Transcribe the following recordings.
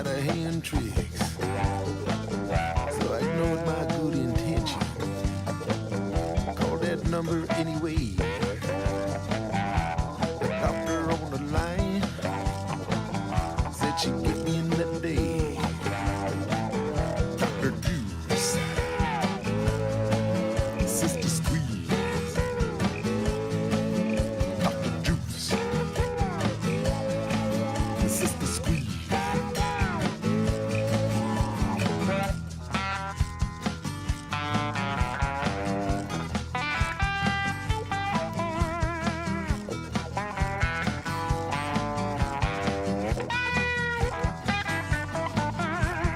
out of hand tricks. So I ignored my good intention. Called that number anyway. The doctor on the line said she'd get me in that day. Dr. Juice, Sister Squeeze, Dr. Juice, Sister Squeeze.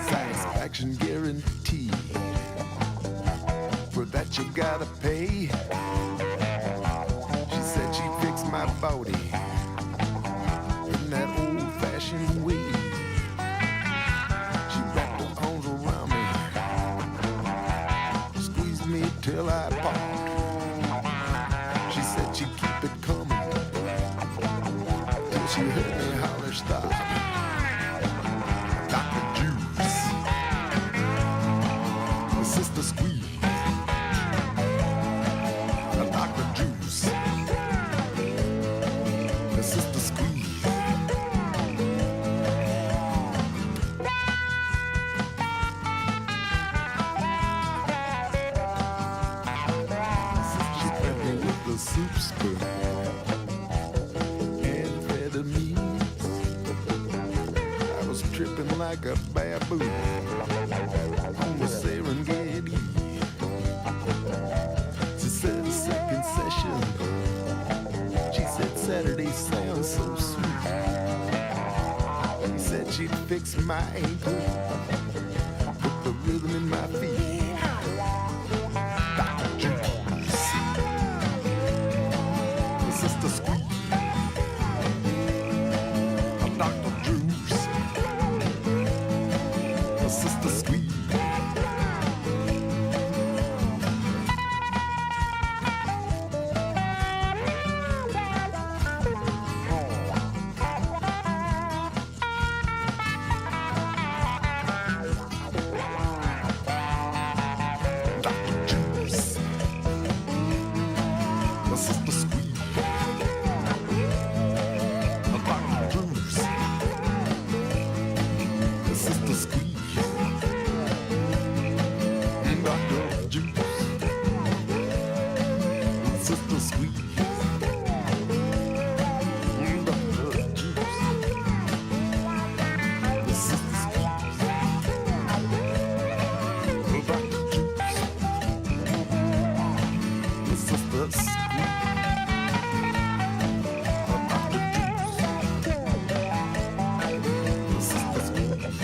Satisfaction guarantee. For that you gotta pay. She said she'd fix my body in that old-fashioned way. She wrapped her arms around me, squeezed me till I popped. She said she'd keep it coming till she heard me holler stop. Dr. Juice, Sister Squeeze. Dr. Juice, Sister Squeeze. She fed me with the soup spoon and amphetamines. I was tripping like a baboon on the Serengeti. She said second session. She said Saturday sounds so sweet. She said she'd fix my ankle, put the rhythm in my feet. Dr. Juice, Sister Squeeze. Dr. Juice, Sister Squeeze. Dr. Juice, Sister Squeeze. Dr. Juice, Sister Squeeze. Dr. Juice, Sister Squeeze. Dr. Juice, Sister Squeeze. Dr. Juice, Sister Squeeze. Dr. Juice, Sister Squeeze.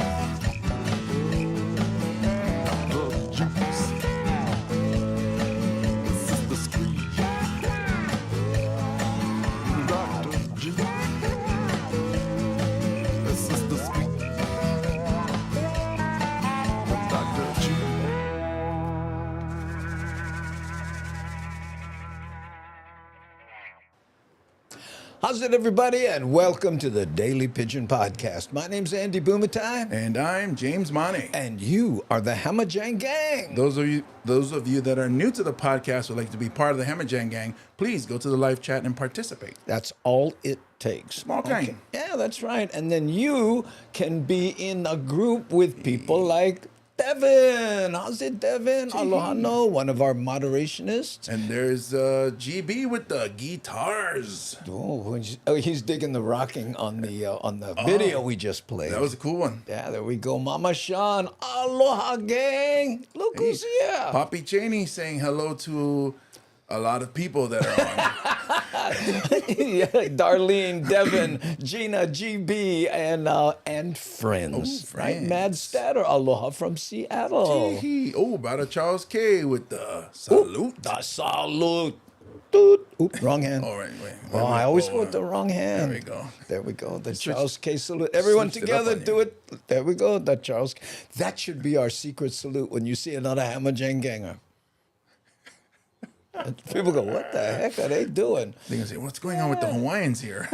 Dr. Juice, Sister Squeeze. Dr. Juice, Sister Squeeze. Dr. Juice. How's it, everybody, and welcome to the Daily Pidgin Podcast. My name's Andy Bumatai, And I'm James Money. and you are the Hamajang Gang. Those of you that are new to the podcast would like to be part of the Hamajang Gang, please go to the live chat and participate. That's all it takes. Small gang. Yeah, that's right. And then you can be in a group with people like Devin. How's it, Devin? Aloha no, one of our moderationists. And there's GB with the guitars. Oh, he's digging the rocking on the video we just played. That was a cool one. Yeah, there we go. Mama Sean. Aloha, gang. Look who's here. Poppy Cheney saying hello to a lot of people that are on. Yeah, Darlene, Devin, Gina, GB, and friends. Oh, Right? friends. Mad Statter, aloha from Seattle. Tee-hee. Oh, Brother Charles K with the salute. The salute. Doot. Oop, wrong hand. All right, wait. Oh, I always go with the wrong hand. There we go. There we go. The Charles K salute. Everyone switched it up together, on do you. it. There we go. The Charles. That should be our secret salute when you see another Hamajang ganger. And people go, what the heck are they doing? They're going to say, what's going on with the Hawaiians here?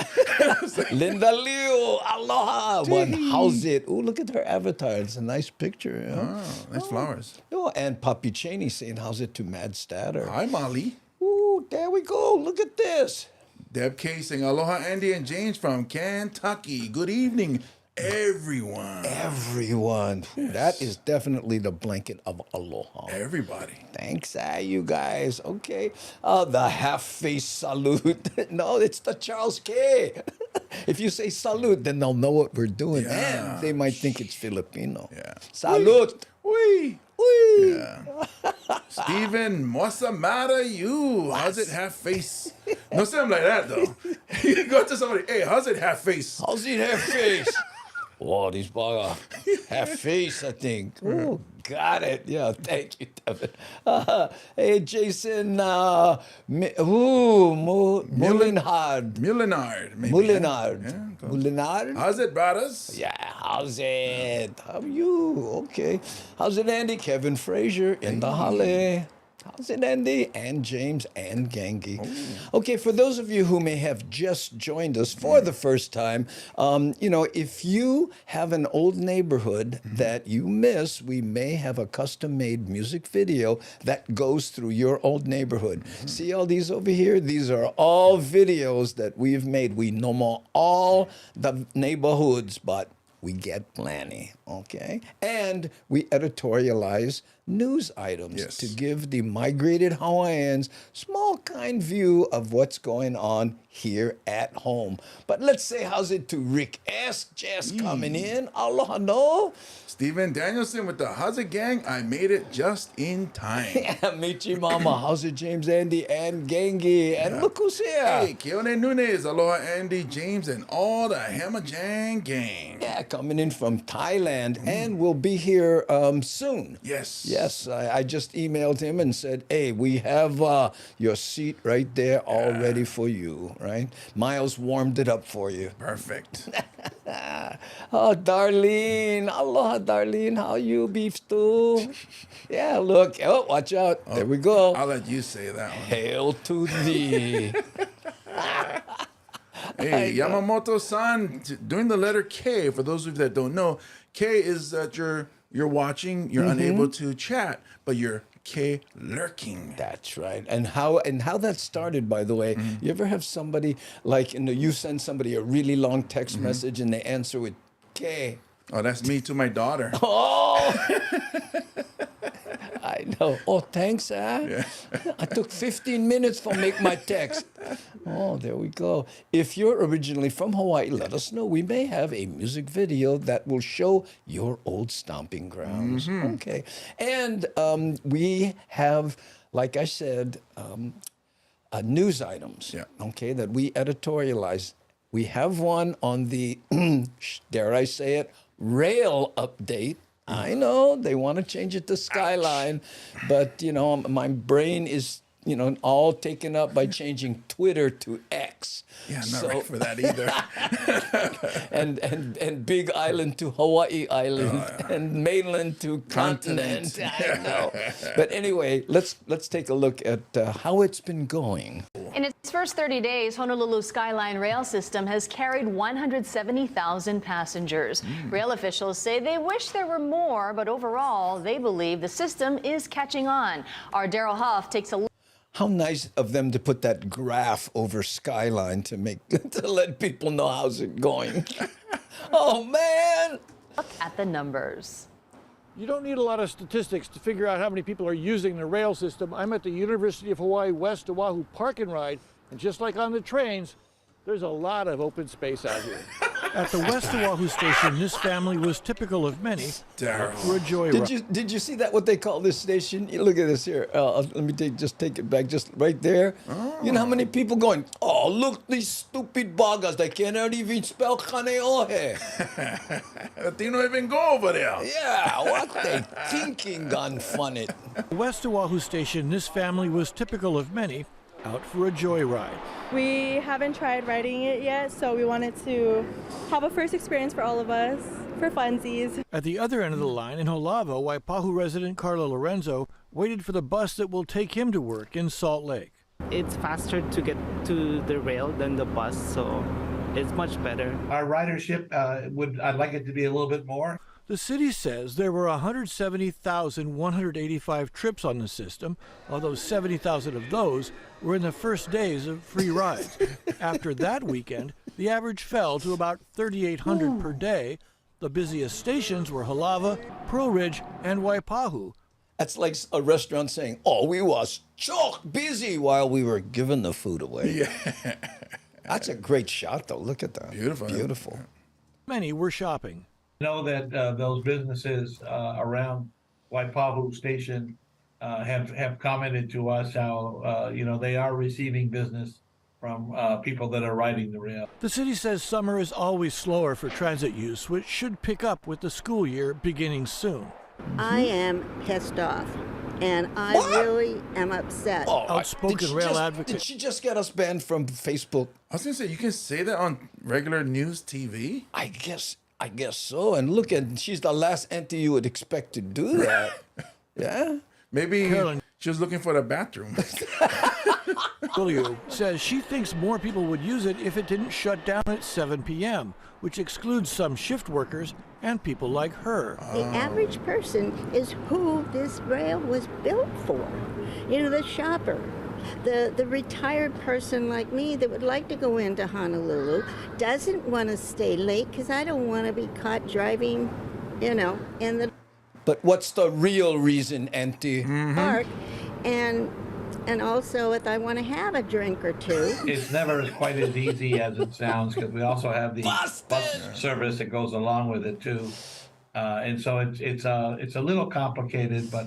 Linda Liu, aloha. One, how's it? Oh, look at her avatar. It's a nice picture. You know? Oh, nice flowers. Oh, and Papi Cheney saying, how's it to Mad Statter? Hi, Molly. Ooh, there we go. Look at this. Deb K saying, aloha, Andy and James from Kentucky. Good evening, everyone. Everyone. That is definitely the blanket of aloha. Everybody. Thanks, you guys. Okay. The half-face salute. No, it's the Charles K. If you say salute, then they'll know what we're doing. Yeah. And they might think it's Filipino. Yeah. Salute. Wee. Whee. Yeah. Steven, what's the matter, you? How's it half face? No, something like that, though. You go to somebody, hey, how's it half face? How's it half-face? Oh, these baga half-face, I think. Oh, got it. Yeah, thank you, Devin. Hey, Jason, Mulinhard. Mulinard, maybe. Mulinard. Yeah, go. Mulinard? How's it, brothers? Yeah, how's it? How are you? Okay. How's it, Andy? Kevin Frazier in the Halle. How's it, Andy? And James and Gangi. Okay, for those of you who may have just joined us for the first time, if you have an old neighborhood that you miss, we may have a custom-made music video that goes through your old neighborhood. See all these over here? These are all videos that we've made. We know more all the neighborhoods, but we get plenty, okay? And we editorialize news items to give the migrated Hawaiians small, kind view of what's going on here at home. But let's say, how's it to Rick S. just coming in? Aloha, no? Steven Danielson with the How's It Gang. I made it just in time. Yeah, Michi Mama, how's it, James, Andy, and Gangi, and look who's here. Hey, Keone Nunez, aloha, Andy, James, and all the Hamajang gang. Yeah, coming in from Thailand, and we'll be here soon. Yes. Yes, I just emailed him and said, hey, we have your seat right there all ready for you, right? Miles warmed it up for you. Perfect. Oh, Darlene. Aloha, Darlene. How you, beef stew? Yeah, look. Oh, watch out. There we go. I'll let you say that one. Hail to thee. Hey, Yamamoto-san, doing the letter K, for those of you that don't know, K is that you're watching, you're unable to chat, but you're K lurking. That's right. And how that started, by the way, you ever have somebody, like, you send somebody a really long text message and they answer with K. Oh, that's me to my daughter. Oh! I know. Oh, thanks, I took 15 minutes to make my text. Oh, there we go. If you're originally from Hawaii, let us know. We may have a music video that will show your old stomping grounds. Okay. And we have, like I said, news items, okay, that we editorialize. We have one on the, dare I say it, rail update. I know they want to change it to Skyline, but my brain is all taken up by changing Twitter to X. Yeah, I'm not ready for that either. and Big Island to Hawaii Island and mainland to continent. I know. But anyway, let's take a look at how it's been going. In its first 30 days, Honolulu Skyline Rail System has carried 170,000 passengers. Rail officials say they wish there were more, but overall, they believe the system is catching on. Our Daryl Huff takes a look. How nice of them to put that graph over Skyline to let people know how's it going. Oh, man! Look at the numbers. You don't need a lot of statistics to figure out how many people are using the rail system. I'm at the University of Hawaii West Oahu Park and Ride, and just like on the trains, there's a lot of open space out here. At the West Oahu station, this family was typical of many for a joyride. Did you see that? What they call this station? Look at this here. Let me take it back, just right there. Oh. You know how many people going? Oh, look these stupid bagas! They cannot even spell kaneohe. They don't even go over there. Yeah, what they thinking? Gun it. At the West Oahu station, this family was typical of many out for a joyride. We haven't tried riding it yet, so we wanted to have a first experience for all of us, for funsies. At the other end of the line in Holavo, Waipahu resident Carla Lorenzo waited for the bus that will take him to work in Salt Lake. It's faster to get to the rail than the bus, so it's much better. Our ridership, I'd like it to be a little bit more. The city says there were 170,185 trips on the system, although 70,000 of those were in the first days of free rides. After that weekend, the average fell to about 3,800 per day. The busiest stations were Halava, Pearl Ridge, and Waipahu. That's like a restaurant saying, "Oh, we was chock busy while we were giving the food away." Yeah. That's a great shot, though. Look at that. Beautiful. Beautiful. Many were shopping. Know that those businesses around Waipahu Station have commented to us how they are receiving business from people that are riding the rail. The city says summer is always slower for transit use, which should pick up with the school year beginning soon. I am pissed off, and I really am upset. Oh, Outspoken rail advocate. Did she just get us banned from Facebook? I was gonna say, you can say that on regular news TV. I guess so. And look at, she's the last entity you would expect to do that. Yeah. Maybe Carolyn. she was looking for the bathroom. Julio says she thinks more people would use it if it didn't shut down at 7 p.m., which excludes some shift workers and people like her. The average person is who this rail was built for. The shopper. The retired person like me that would like to go into Honolulu doesn't want to stay late because I don't want to be caught driving, in the But what's the real reason, Auntie? park. And also if I want to have a drink or two. It's never quite as easy as it sounds because we also have the bus service that goes along with it too, and so it's a little complicated. But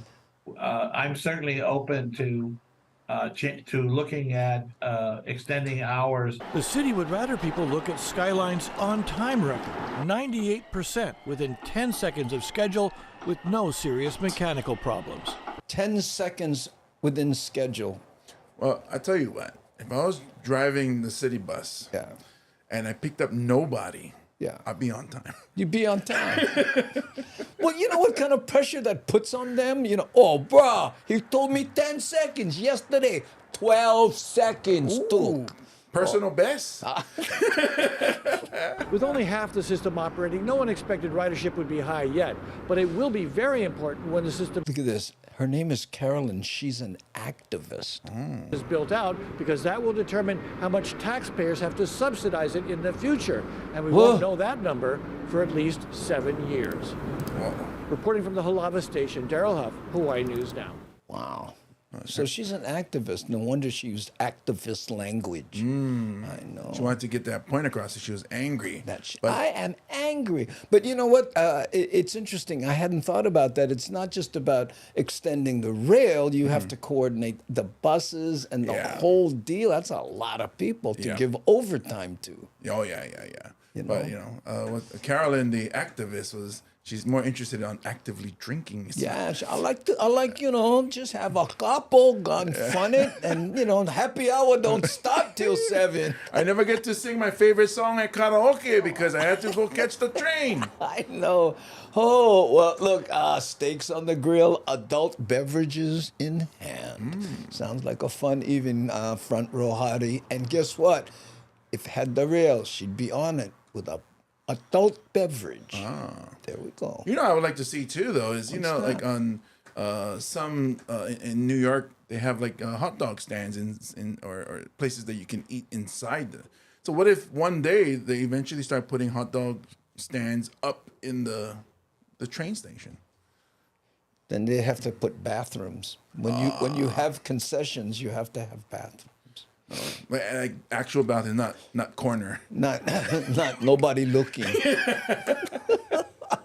I'm certainly open to looking at extending hours. The city would rather people look at Skyline's on-time record, 98% within 10 seconds of schedule with no serious mechanical problems. 10 seconds within schedule. Well, I tell you what, if I was driving the city bus Yeah. and I picked up nobody, Yeah. I'd be on time. You'd be on time. Well, you know what kind of pressure that puts on them? Oh, bruh, he told me 10 seconds yesterday. 12 seconds took. Personal best. With only half the system operating, no one expected ridership would be high yet, but it will be very important when the system Look at this. Her name is Carolyn. She's an activist. is built out, because that will determine how much taxpayers have to subsidize it in the future. And we won't know that number for at least 7 years. Reporting from the Halava station, Daryl Huff, Hawaii News Now. Wow. So she's an activist. No wonder she used activist language. I know. She wanted to get that point across that she was angry. I am angry. But you know what? It's interesting. I hadn't thought about that. It's not just about extending the rail. You have to coordinate the buses and the whole deal. That's a lot of people to give overtime to. Oh, yeah. But, what Carolyn, the activist, she's more interested on actively drinking. Yeah, I like, just have a couple, gun fun it, and, happy hour don't stop till 7. I never get to sing my favorite song at karaoke because I had to go catch the train. I know. Oh, well, look, steaks on the grill, adult beverages in hand. Sounds like a fun evening, front row Hawai'i. And guess what? If had the rail, she'd be on it with a adult beverage. There we go. I would like to see too, though, is like on some in New York, they have like hot dog stands or places that you can eat inside. So what if one day they eventually start putting hot dog stands up in the train station? Then they have to put bathrooms. When you have concessions, you have to have bathrooms. Like actual bathroom, not corner. Not nobody looking.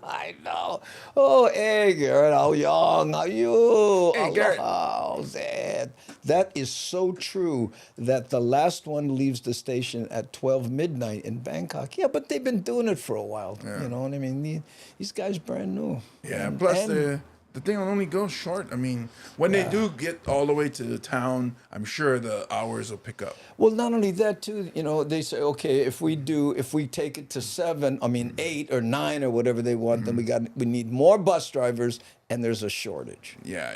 I know. Oh, hey, Garrett, how young are you? Hey, Garrett. How's it? That is so true that the last one leaves the station at 12 midnight in Bangkok. Yeah, but they've been doing it for a while. You know what I mean? These guys brand new. Yeah, plus the thing will only go short. I mean, when they do get all the way to the town, I'm sure the hours will pick up. Well, not only that too, they say, okay, if we take it to 8 or 9 or whatever they want, then we need more bus drivers, and there's a shortage Yeah.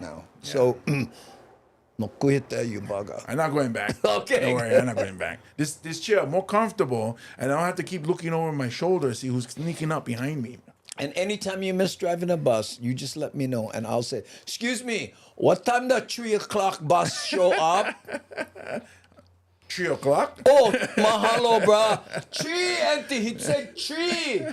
now. So, no kuhita you baga. I'm not going back. Okay. Don't worry, I'm not going back. This chair more comfortable, and I don't have to keep looking over my shoulder to see who's sneaking up behind me. And anytime you miss driving a bus, you just let me know, and I'll say, excuse me, what time the 3 o'clock bus show up? 3 o'clock? Oh, mahalo, brah. 3, auntie. He said 3.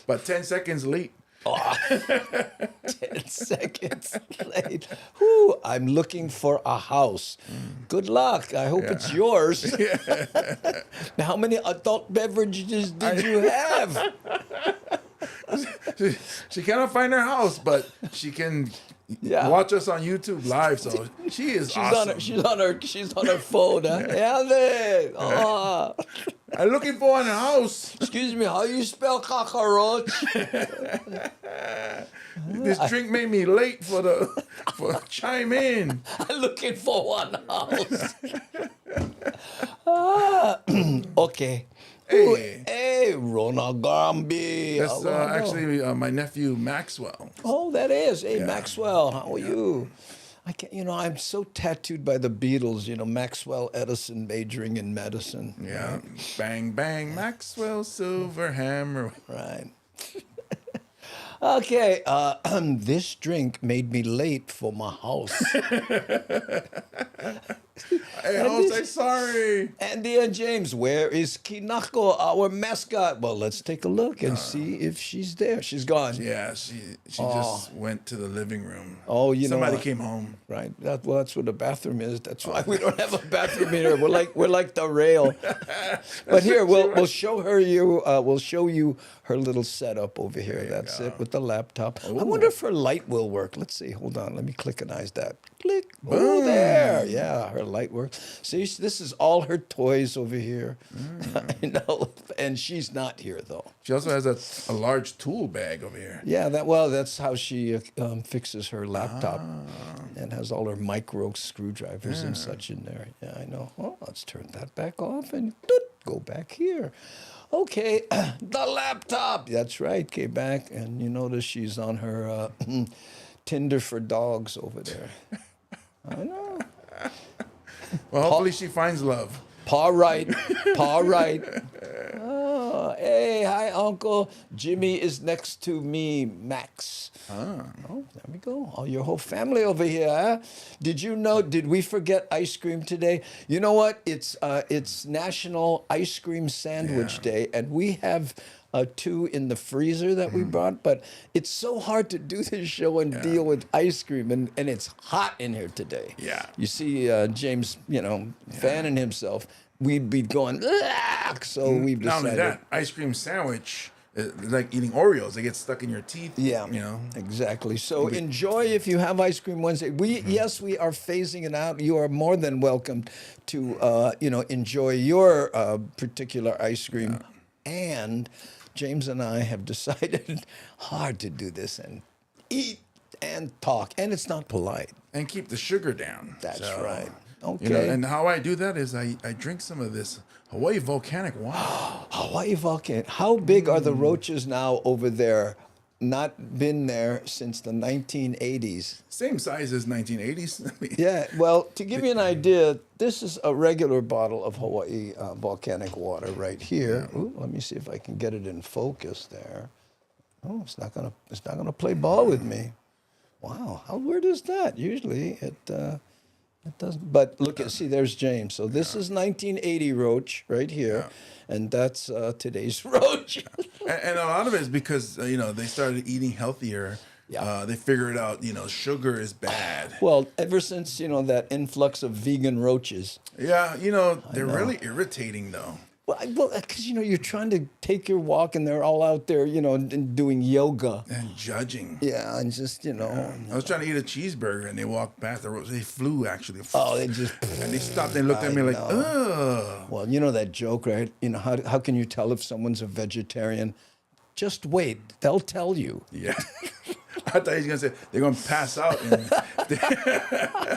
But 10 seconds late. 10 seconds late. Whew, I'm looking for a house. Good luck. I hope it's yours. Now, how many adult beverages did you have? She cannot find her house, but she can watch us on YouTube live. So she is awesome. She's on her phone. Huh? Yeah, oh. I'm looking for a house. Excuse me, how you spell cockroach? This drink made me late for chime in. I'm looking for one house. Okay. Hey, Ronald Gambi. That's actually my nephew Maxwell. Oh, that is. Hey, Maxwell, how are you? I can't, I'm so tattooed by the Beatles, Maxwell Edison majoring in medicine. Yeah. Right? Bang, bang, Maxwell Silver Hammer. Right. Okay, this drink made me late for my house. Hey, I'll say sorry. Andy and James, where is Kinako, our mascot? Well, let's take a look and see if she's there. She's gone. Yeah, she just went to the living room. Oh, somebody came home. Right. That's where the bathroom is. That's why we don't have a bathroom here. We're like the rail. But here we'll show her we'll show you her little setup over here. That's it with the laptop. Ooh. I wonder if her light will work. Let's see. Hold on. Let me clickanize that. Click. Oh, there. Yeah, her light works. See, this is all her toys over here. And she's not here though. She also has a large tool bag over here. Yeah, that's how she fixes her laptop, and has all her micro screwdrivers and such in there. Yeah, I know. Well, let's turn that back off and go back here. Okay, the laptop. That's right. Came back, and you notice she's on her Tinder for dogs over there. I know. Well, hopefully she finds love. Paw right. Oh, hey, hi, Uncle. Jimmy is next to me, Max. Oh, there we go. Oh, your whole family over here, huh? Did we forget ice cream today? You know what? It's National Ice Cream Sandwich Day, and we have 2 in the freezer that we brought, but it's so hard to do this show and deal with ice cream, and it's hot in here today. Yeah. You see James, fanning himself. We'd be going, ugh! So we've decided. Not only that, ice cream sandwich is like eating Oreos. They get stuck in your teeth. Yeah, exactly. So enjoy if you have ice cream Wednesday. Yes, we are phasing it out. You are more than welcome to, enjoy your particular ice cream. And James and I have decided hard to do this and eat and talk, and it's not polite. And keep the sugar down. That's right. Okay. And how I do that is I drink some of this Hawai'i volcanic water. Hawai'i volcanic. How big are the roaches now over there? Not been there since the 1980s. Same size as 1980s. Yeah, well, to give you an idea, this is a regular bottle of Hawai'i volcanic water right here. Ooh, let me see if I can get it in focus there. Oh, it's not gonna play ball with me. Wow, how weird is that? Usually it doesn't. But see, there's James. So this is 1980 roach right here, and that's today's roach. And a lot of it is because they started eating healthier. Yeah. They figured out sugar is bad. Well, ever since that influx of vegan roaches. Yeah, they're really irritating though. Well, because you're trying to take your walk, and they're all out there, and doing yoga and judging. Yeah, and just I was trying to eat a cheeseburger, and they walked past the road. They flew actually. Oh, they just and they stopped and looked at me like, ugh. Well, that joke, right? How can you tell if someone's a vegetarian? Just wait, they'll tell you. Yeah. I thought he was gonna say they're gonna pass out.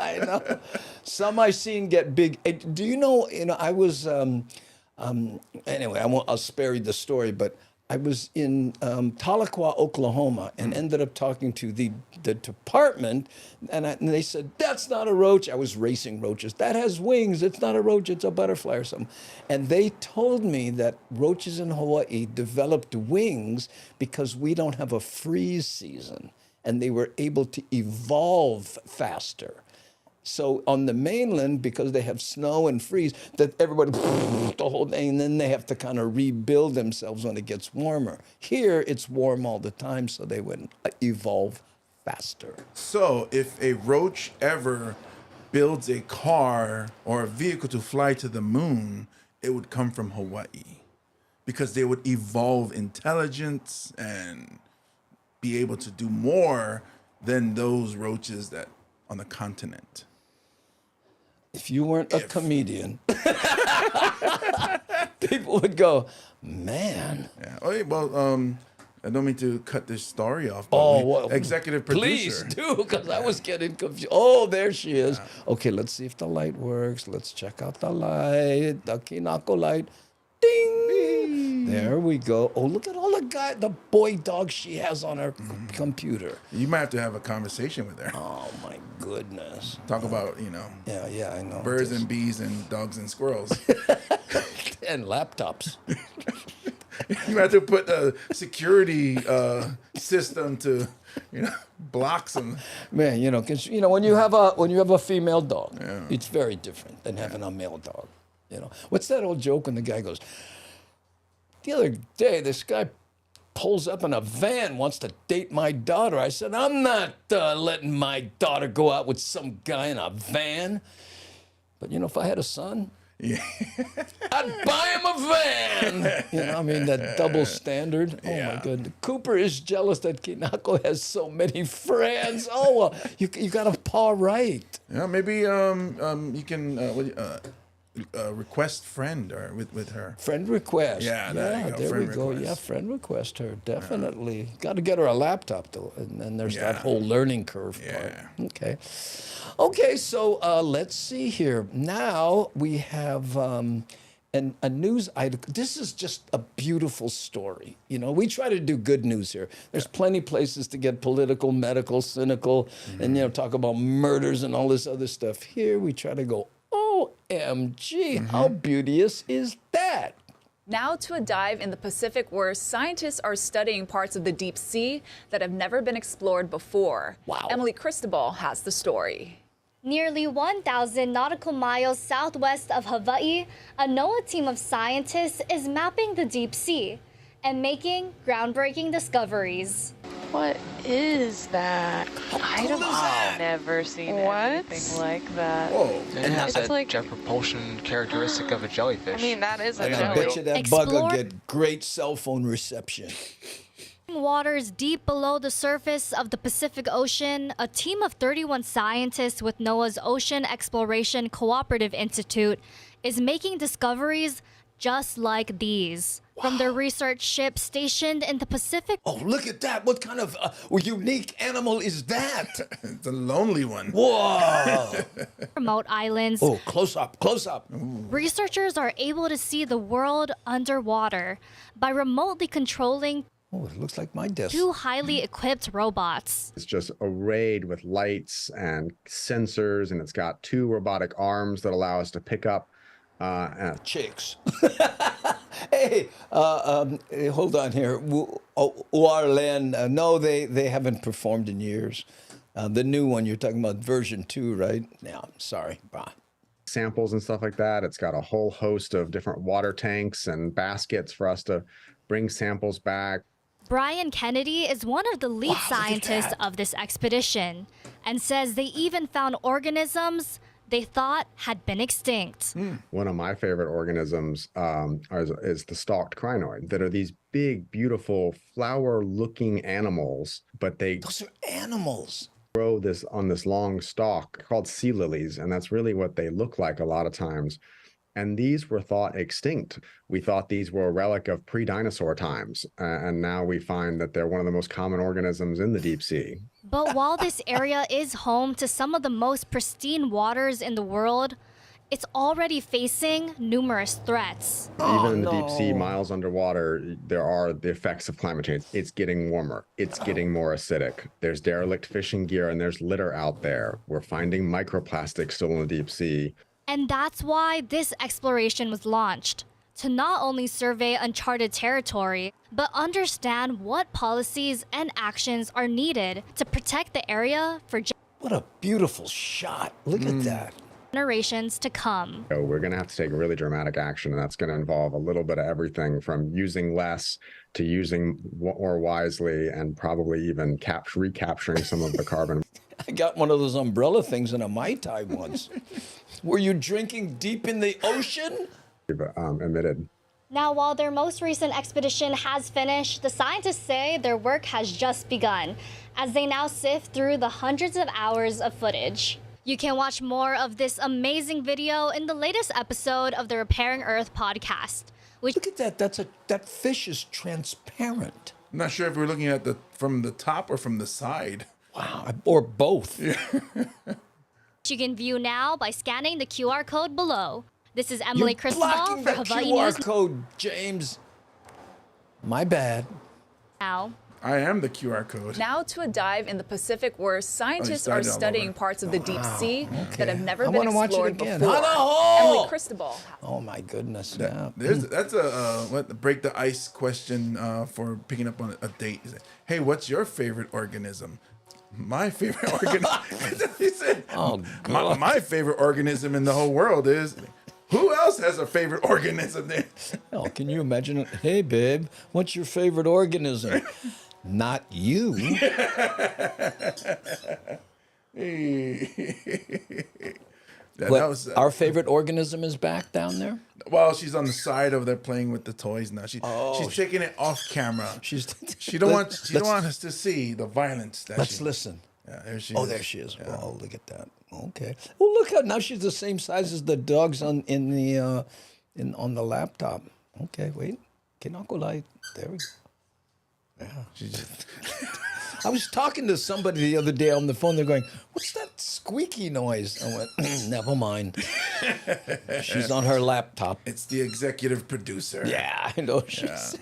I know. Some I seen get big. Do you know? I was. Anyway, I'll spare you the story, but I was in Tahlequah, Oklahoma, and ended up talking to the department, and they said, that's not a roach. I was racing roaches. That has wings. It's not a roach. It's a butterfly or something. And they told me that roaches in Hawaii developed wings because we don't have a freeze season, and they were able to evolve faster. So on the mainland, because they have snow and freeze, that everybody, the whole thing, and then they have to kind of rebuild themselves when it gets warmer. Here, it's warm all the time, so they would evolve faster. So if a roach ever builds a car or a vehicle to fly to the moon, it would come from Hawaii, because they would evolve intelligence and be able to do more than those roaches that on the continent. If you weren't a comedian, people would go, man. Yeah. Oh, well, I don't mean to cut this story off. But Well, executive producer. Please do, because I was getting confused. Oh, there she is. Okay, let's see if the light works. Let's check out the light, the Kinako light. Ding! There we go. Oh, look at all the boy dogs she has on her computer. You might have to have a conversation with her. Oh, my goodness. Talk about, Yeah, I know. birds and bees and dogs and squirrels. And laptops. You have to put a security system to, block some. Man, because when you have a female dog, it's very different than having a male dog. What's that old joke when the guy goes, the other day this guy pulls up in a van, wants to date my daughter. I said, I'm not letting my daughter go out with some guy in a van. But if I had a son, I'd buy him a van. That double standard. Oh my goodness. Cooper is jealous that Kinako has so many friends. Oh, well, you got a paw right. Yeah, maybe you can request friend or with her. Friend request. Yeah, there you go. There we go. Request. Yeah, friend request her. Definitely. Got to get her a laptop, though. And then there's that whole learning curve part. Okay. Okay, so let's see here. Now we have a news item. This is just a beautiful story. We try to do good news here. There's plenty of places to get political, medical, cynical, and, talk about murders and all this other stuff. Here we try to go, OMG, how beauteous is that? Now to a dive in the Pacific where scientists are studying parts of the deep sea that have never been explored before. Wow. Emily Cristobal has the story. Nearly 1,000 nautical miles southwest of Hawaii, a NOAA team of scientists is mapping the deep sea and making groundbreaking discoveries. What is that? I've never seen anything like that. Whoa. It has that jet propulsion characteristic of a jellyfish. I mean, that is a And I jelly. bet you that bug will get great cell phone reception. Waters deep below the surface of the Pacific Ocean, a team of 31 scientists with NOAA's Ocean Exploration Cooperative Institute is making discoveries just like these. From their research ship stationed in the Pacific. Oh, look at that. What kind of unique animal is that? It's a lonely one. Whoa. Remote islands. Oh, close up, close up. Researchers are able to see the world underwater by remotely controlling Oh, it looks like my desk. 2 highly equipped robots. It's just arrayed with lights and sensors, and it's got 2 robotic arms that allow us to pick up chicks. Hey, hold on here. Uarlen, no, they haven't performed in years. The new one, you're talking about version 2, right? No, sorry. Bye. Samples and stuff like that. It's got a whole host of different water tanks and baskets for us to bring samples back. Brian Kennedy is one of the lead scientists of this expedition and says they even found organisms they thought had been extinct. One of my favorite organisms is the stalked crinoid, that are these big, beautiful, flower-looking animals, but those are animals. Grow this on this long stalk called sea lilies, and that's really what they look like a lot of times. And these were thought extinct. We thought these were a relic of pre-dinosaur times. And now we find that they're one of the most common organisms in the deep sea. But while this area is home to some of the most pristine waters in the world, it's already facing numerous threats. Even in the deep sea, miles underwater, there are the effects of climate change. It's getting warmer. It's getting more acidic. There's derelict fishing gear and there's litter out there. We're finding microplastics still in the deep sea. And that's why this exploration was launched, to not only survey uncharted territory, but understand what policies and actions are needed to protect the area for What a beautiful shot. Look at that. generations to come. So we're going to have to take really dramatic action, and that's going to involve a little bit of everything from using less to using more wisely and probably even recapturing some of the carbon. I got one of those umbrella things in a Mai Tai once. Were you drinking deep in the ocean? Emitted. Now, while their most recent expedition has finished, the scientists say their work has just begun, as they now sift through the hundreds of hours of footage. You can watch more of this amazing video in the latest episode of the Repairing Earth podcast. Look at that. That fish is transparent. I'm not sure if we're looking at from the top or from the side. Wow, or both. You can view now by scanning the QR code below. This is Emily Cristobal for Hawai'i QR News code, James. My bad. Now. I am the QR code. Now to a dive in the Pacific where scientists are studying parts of the deep sea that have never been explored before. Emily Cristobal. Oh my goodness. That's a break the ice question for picking up on a date. Hey, what's your favorite organism? My favorite organism. He said, my favorite organism in the whole world is. Who else has a favorite organism there? Oh, can you imagine it? Hey, babe, what's your favorite organism? Not you. Our favorite organism is back down there? Well, she's on the side over there playing with the toys now. She's taking it off camera. She don't want us to see the violence. Let's listen. Yeah, there she is. Oh, there she is. Yeah. Oh, look at that. Okay. Oh, look how now she's the same size as the dogs on the laptop. Okay, wait. Kinakulai. There we go. Yeah. I was talking to somebody the other day on the phone. They're going, "What's that squeaky noise?" I went, "Never mind." She's on her laptop. It's the executive producer. Yeah, I know. She's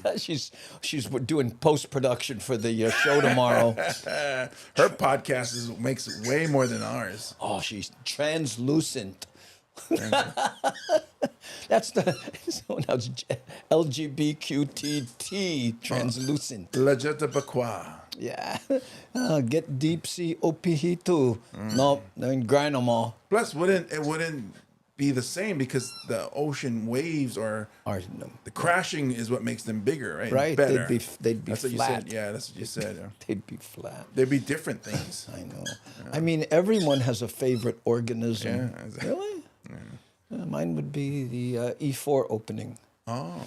doing post production for the show tomorrow. Her podcast makes way more than ours. Oh, she's translucent. That's the so now it's LGBTQT translucent. Lajeta Bakwa. Yeah. Get deep sea opihito. No, grind them all. Plus, it wouldn't be the same because the ocean waves the crashing is what makes them bigger, right? Right. Better. They'd be that's flat. What you said. Yeah, that's what you said. Yeah. They'd be flat. They'd be different things. I know. Yeah. I mean, everyone has a favorite organism. Yeah. Really? Yeah. Mine would be the E4 opening. Oh,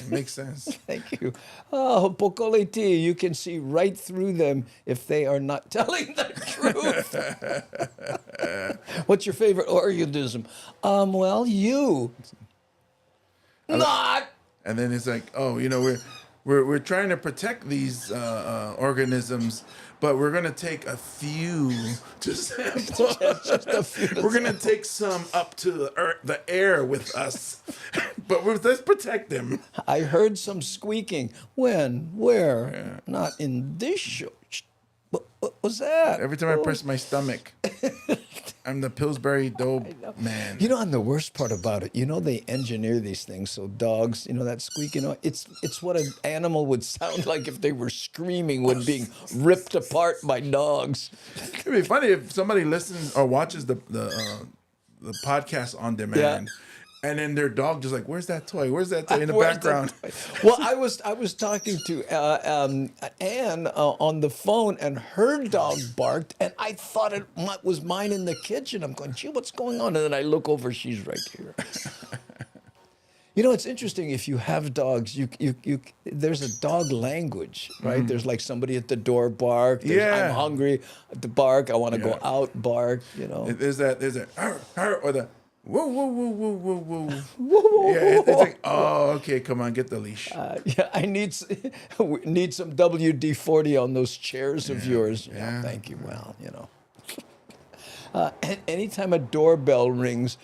makes sense. Thank you. Oh, Pokoliti, you can see right through them if they are not telling the truth. What's your favorite organism? Well, you. Not. And then it's like, we're trying to protect these organisms, but we're gonna take a few to sample. Just a few. We're gonna take some up to the air with us, but let's protect them. I heard some squeaking. When? Where? Yeah. Not in this show. What was that? Every time I press my stomach, I'm the Pillsbury Dope man. You know, and the worst part about it, they engineer these things so dogs, that squeaking, it's what an animal would sound like if they were screaming when being ripped apart by dogs. It'd be funny if somebody listens or watches the podcast on demand. Yeah. And then their dog just like, where's that toy? Where's that toy in the background? Well, I was talking to Anne on the phone, and her dog barked, and I thought it was mine in the kitchen. I'm going, gee, what's going on? And then I look over, she's right here. It's interesting. If you have dogs, you there's a dog language, right? There's like somebody at the door bark. I'm hungry at the bark. I want to go out bark. There's that or the. whoa, whoa, whoa, whoa, whoa, whoa. Yeah, it's like, oh, okay, come on, get the leash. Yeah, we need some WD-40 on those chairs of yours. Yeah. Thank you. Well, you know. Anytime a doorbell rings,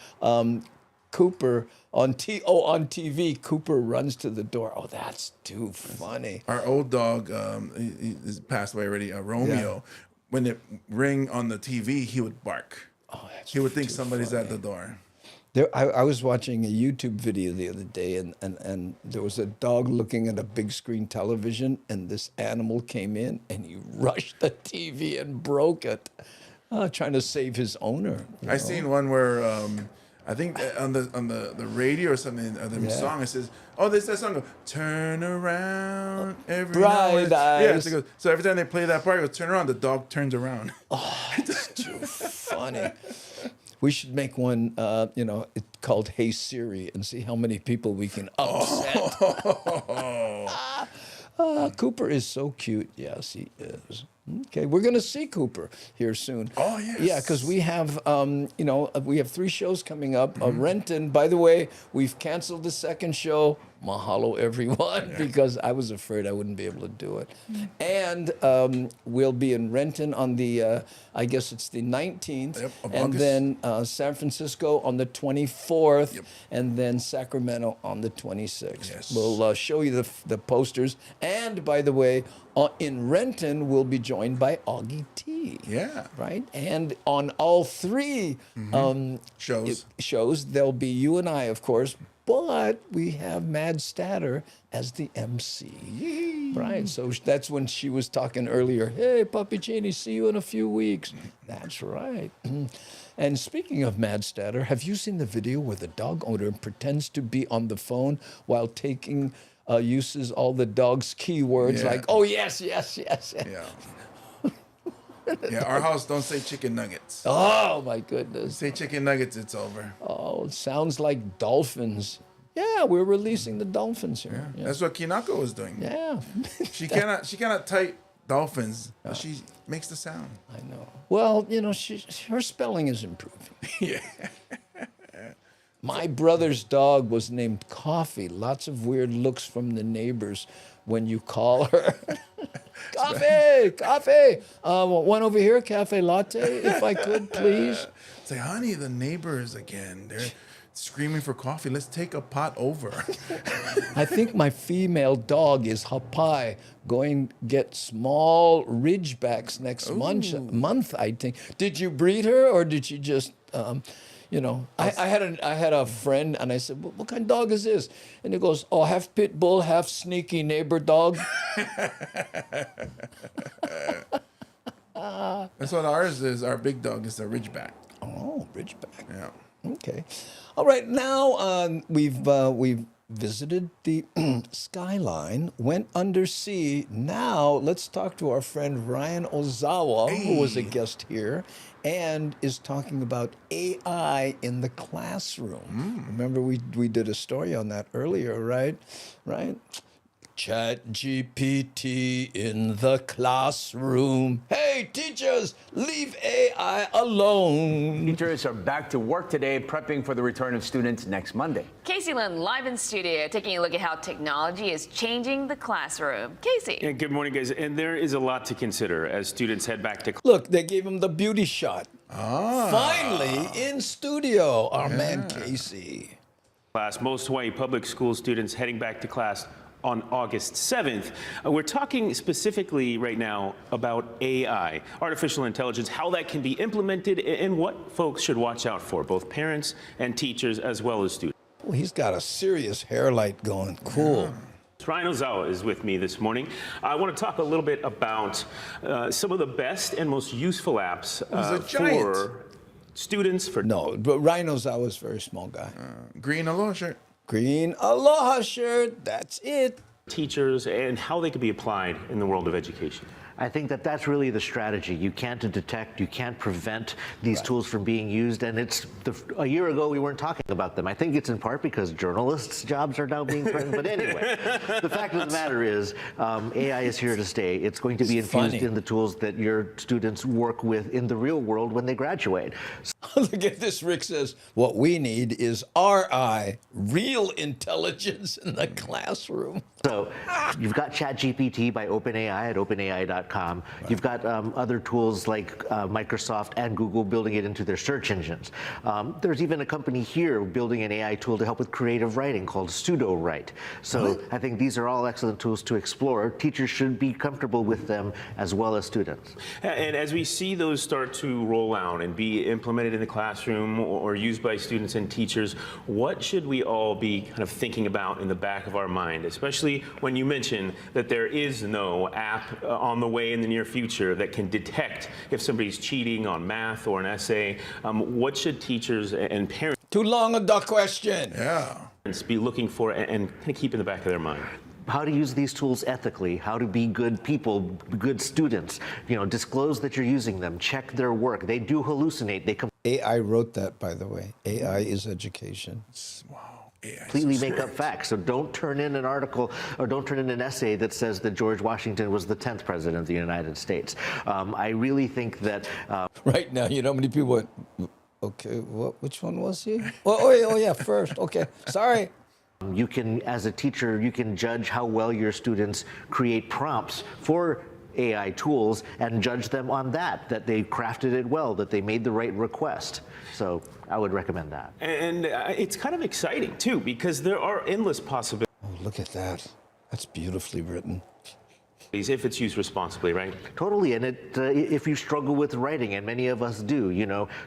Cooper on TV, Cooper runs to the door. Oh, that's too funny. Our old dog, he's passed away already, Romeo. When it rang on the TV, he would bark. Oh, that's he would think too somebody's funny. at the door. I was watching a YouTube video the other day, and there was a dog looking at a big screen television, and this animal came in, and he rushed the TV and broke it, trying to save his owner. I seen one where I think on the radio or something, the song, it says, "Oh, there's that song, turn around every Bright now and-" eyes. Yeah, so every time they play that part, it goes, turn around. The dog turns around. Oh, it's too funny. We should make one, it's called Hey Siri, and see how many people we can upset. Cooper is so cute. Yes, he is. Okay, we're going to see Cooper here soon. Oh, yes. Yeah, because we have, we have 3 shows coming up. Renton, by the way, we've canceled the second show. Mahalo, everyone, because I was afraid I wouldn't be able to do it. And we'll be in Renton on the, I guess it's the 19th. Yep, of and August. then San Francisco on the 24th. Yep. And then Sacramento on the 26th. Yes. We'll show you the posters. And by the way, in Renton, we'll be joined by Augie T. Yeah. Right? And on all 3 shows, there'll be you and I, of course, but we have Mad Statter as the MC. Right? So that's when she was talking earlier. Hey, Puppy Cheney, see you in a few weeks. That's right. And speaking of Mad Statter, have you seen the video where the dog owner pretends to be on the phone while uses all the dog's keywords like, oh, yes. Yeah. Yeah, our house don't say chicken nuggets. Oh, my goodness. Say chicken nuggets, it's over. Oh, it sounds like dolphins. Yeah, we're releasing the dolphins here. Yeah. That's what Kinako was doing. Yeah. She cannot type dolphins, but she makes the sound. I know. Well, her spelling is improving. Yeah. My brother's dog was named Coffee. Lots of weird looks from the neighbors when you call her. Coffee. One over here, cafe latte, if I could, please. Say, honey, the neighbors again. They're screaming for coffee. Let's take a pot over. I think my female dog is Hapai, going get small Ridgebacks next month, I think. Did you breed her, or did you just... I had a friend, and I said, what kind of dog is this? And he goes, oh, half pit bull, half sneaky neighbor dog. That's what ours is. Our big dog is a Ridgeback. Oh, Ridgeback. Yeah. Okay. All right. Now we've visited the skyline, went undersea. Now let's talk to our friend Ryan Ozawa, who was a guest here, and is talking about AI in the classroom. Remember we did a story on that earlier, right? Right? Chat GPT in the classroom. Hey, teachers, leave AI alone. Teachers are back to work today, prepping for the return of students next Monday. Casey Lynn live in studio, taking a look at how technology is changing the classroom. Casey. Yeah, good morning, guys. And there is a lot to consider as students head back to class. Look, they gave him the beauty shot. Finally in studio, our man Casey. Most Hawaii public school students heading back to class on August 7th. We're talking specifically right now about AI, artificial intelligence, how that can be implemented, and what folks should watch out for, both parents and teachers as well as students. Well, he's got a serious hair light going. Cool. Ryan Ozawa is with me this morning. I want to talk a little bit about some of the best and most useful apps for students. No, but Ryan Ozawa is a very small guy. Green Aloha shirt. Green Aloha shirt. That's it. Teachers and how they could be applied in the world of education. I think that that's really the strategy. You can't detect, you can't prevent these tools from being used. And a year ago, we weren't talking about them. I think it's in part because journalists' jobs are now being threatened. But anyway, the fact of the matter is AI is here to stay. It's going to be infused in the tools that your students work with in the real world when they graduate. Look at this. Rick says, what we need is RI, real intelligence in the classroom. So you've got ChatGPT by OpenAI at openai.com. You've got other tools like Microsoft and Google building it into their search engines. There's even a company here building an AI tool to help with creative writing called PseudoWrite. So I think these are all excellent tools to explore. Teachers should be comfortable with them as well as students. And as we see those start to roll out and be implemented in the classroom or used by students and teachers, what should we all be kind of thinking about in the back of our mind, especially when you mention that there is no app on the way in the near future that can detect if somebody's cheating on math or an essay? What should teachers and parents Too long of the question. be looking for and kind of keep in the back of their mind? How to use these tools ethically, how to be good people, good students, disclose that you're using them, check their work. They do hallucinate. They AI wrote that, by the way. AI is education. Wow. completely make up facts. So don't turn in an article or don't turn in an essay that says that George Washington was the 10th president of the United States. I really think that... Right now, you know how many people went, okay, which one was he? Oh, yeah, first. Okay, sorry. You can, as a teacher, you can judge how well your students create prompts for AI tools and judge them on that they crafted it well, that they made the right request. So I would recommend that. And it's kind of exciting, too, because there are endless possibilities. Oh, look at that. That's beautifully written. If it's used responsibly, right? Totally, and if you struggle with writing, and many of us do,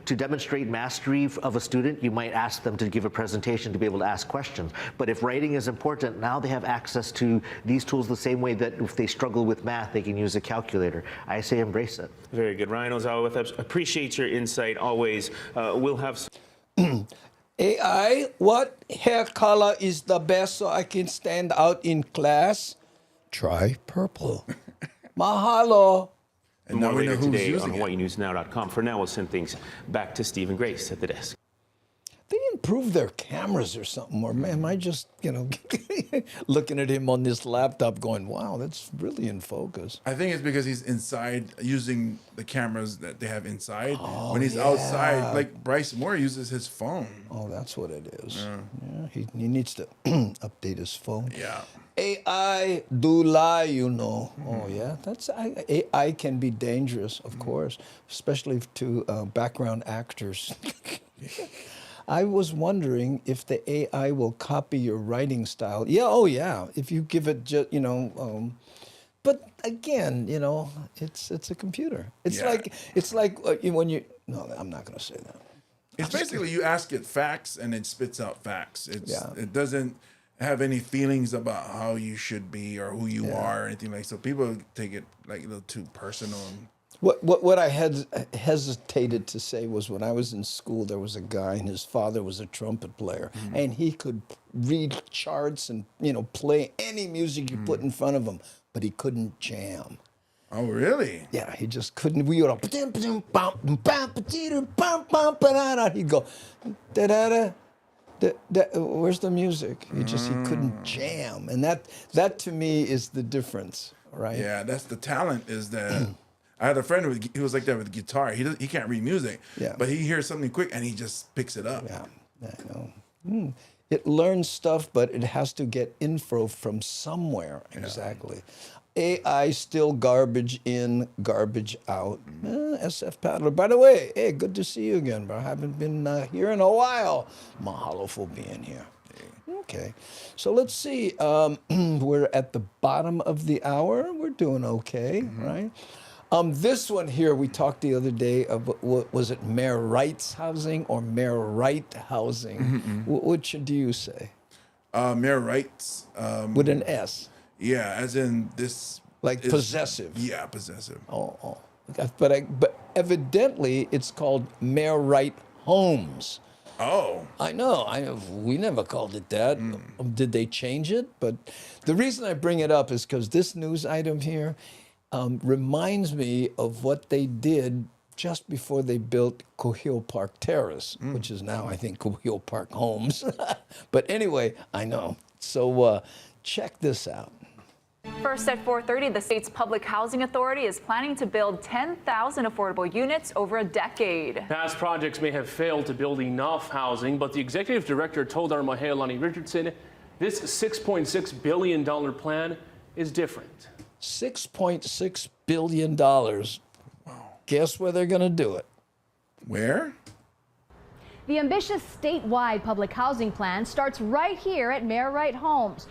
to demonstrate mastery of a student, you might ask them to give a presentation to be able to ask questions. But if writing is important, now they have access to these tools the same way that if they struggle with math, they can use a calculator. I say embrace it. Very good. Ryan Ozawa with us. Appreciate your insight always. We'll have... AI, what hair color is the best so I can stand out in class? Try purple. Mahalo. And more later today on HawaiiNewsNow.com. For now, we'll send things back to Steve and Grace at the desk. They improved their cameras or something, or am I just, looking at him on this laptop going, wow, that's really in focus. I think it's because he's inside using the cameras that they have inside. When he's outside, like Bryce Moore uses his phone. Oh, that's what it is. Yeah, he needs to update his phone. Yeah. AI do lie, Oh, yeah. AI can be dangerous, of course, especially to background actors. I was wondering if the AI will copy your writing style. Yeah, oh yeah. If you give it just, but again, it's a computer. It's like when you. No, I'm not going to say that. It's basically you ask it facts and it spits out facts. It doesn't have any feelings about how you should be or who you are or anything like. So people take it like a little too personal. What I had hesitated to say was when I was in school, there was a guy and his father was a trumpet player, and he could read charts and play any music you put in front of him, but he couldn't jam. Oh, really? Yeah, he just couldn't. We would he'd go da-da-da. Where's the music? He couldn't jam, and that to me is the difference, right? Yeah, that's the talent. Is that I had a friend he was like that with guitar. He can't read music, but he hears something quick and he just picks it up. Yeah, I know. It learns stuff, but it has to get info from somewhere. Exactly. AI still garbage in, garbage out. SF Paddler. By the way, hey, good to see you again, bro. I haven't been here in a while. Mahalo for being here. Okay, so let's see. We're at the bottom of the hour. We're doing okay, right? This one here, we talked the other day about, was it Mayor Wright's housing or Mayor Wright housing? Which do you say? Mayor Wright's. With an S. Yeah, as in this. Like possessive. Yeah, possessive. Oh. But evidently it's called Mayor Wright Homes. Oh. I know. We never called it that. Did they change it? But the reason I bring it up is because this news item here, reminds me of what they did just before they built Cohill Park Terrace, which is now, I think, Cohill Park Homes. But anyway, I know. So check this out. First at 4:30, the state's Public Housing Authority is planning to build 10,000 affordable units over a decade. Past projects may have failed to build enough housing, but the executive director told our Mahealani Richardson this $6.6 billion plan is different. $6.6 billion. Wow. Guess where they're going to do it? Where? The ambitious statewide public housing plan starts right here at Mayor Wright Homes.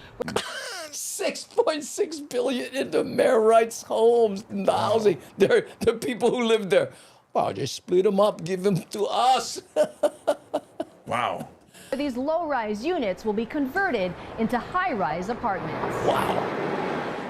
$6.6 billion into Mayor Wright's homes and the housing. The people who live there. Wow, just split them up, give them to us. Wow. These low-rise units will be converted into high-rise apartments. Wow.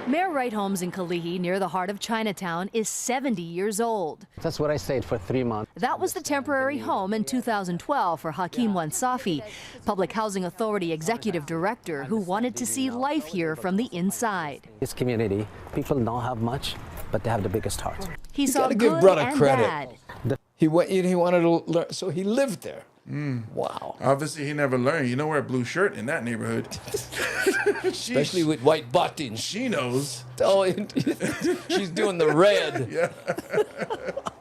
Mayor Wright Homes in Kalihi, near the heart of Chinatown, is 70 years old. That's what I stayed for 3 months. That was the temporary home in 2012 for Hakeem Wansafi, Public Housing Authority Executive Director, who wanted to see life here from the inside. This community, people don't have much, but they have the biggest heart. He saw gotta good give brother and credit. bad. He wanted to learn, so he lived there. Wow. Obviously, he never learned. You don't wear a blue shirt in that neighborhood. Especially with white buttons. She knows. Oh, she's doing the red. Yeah.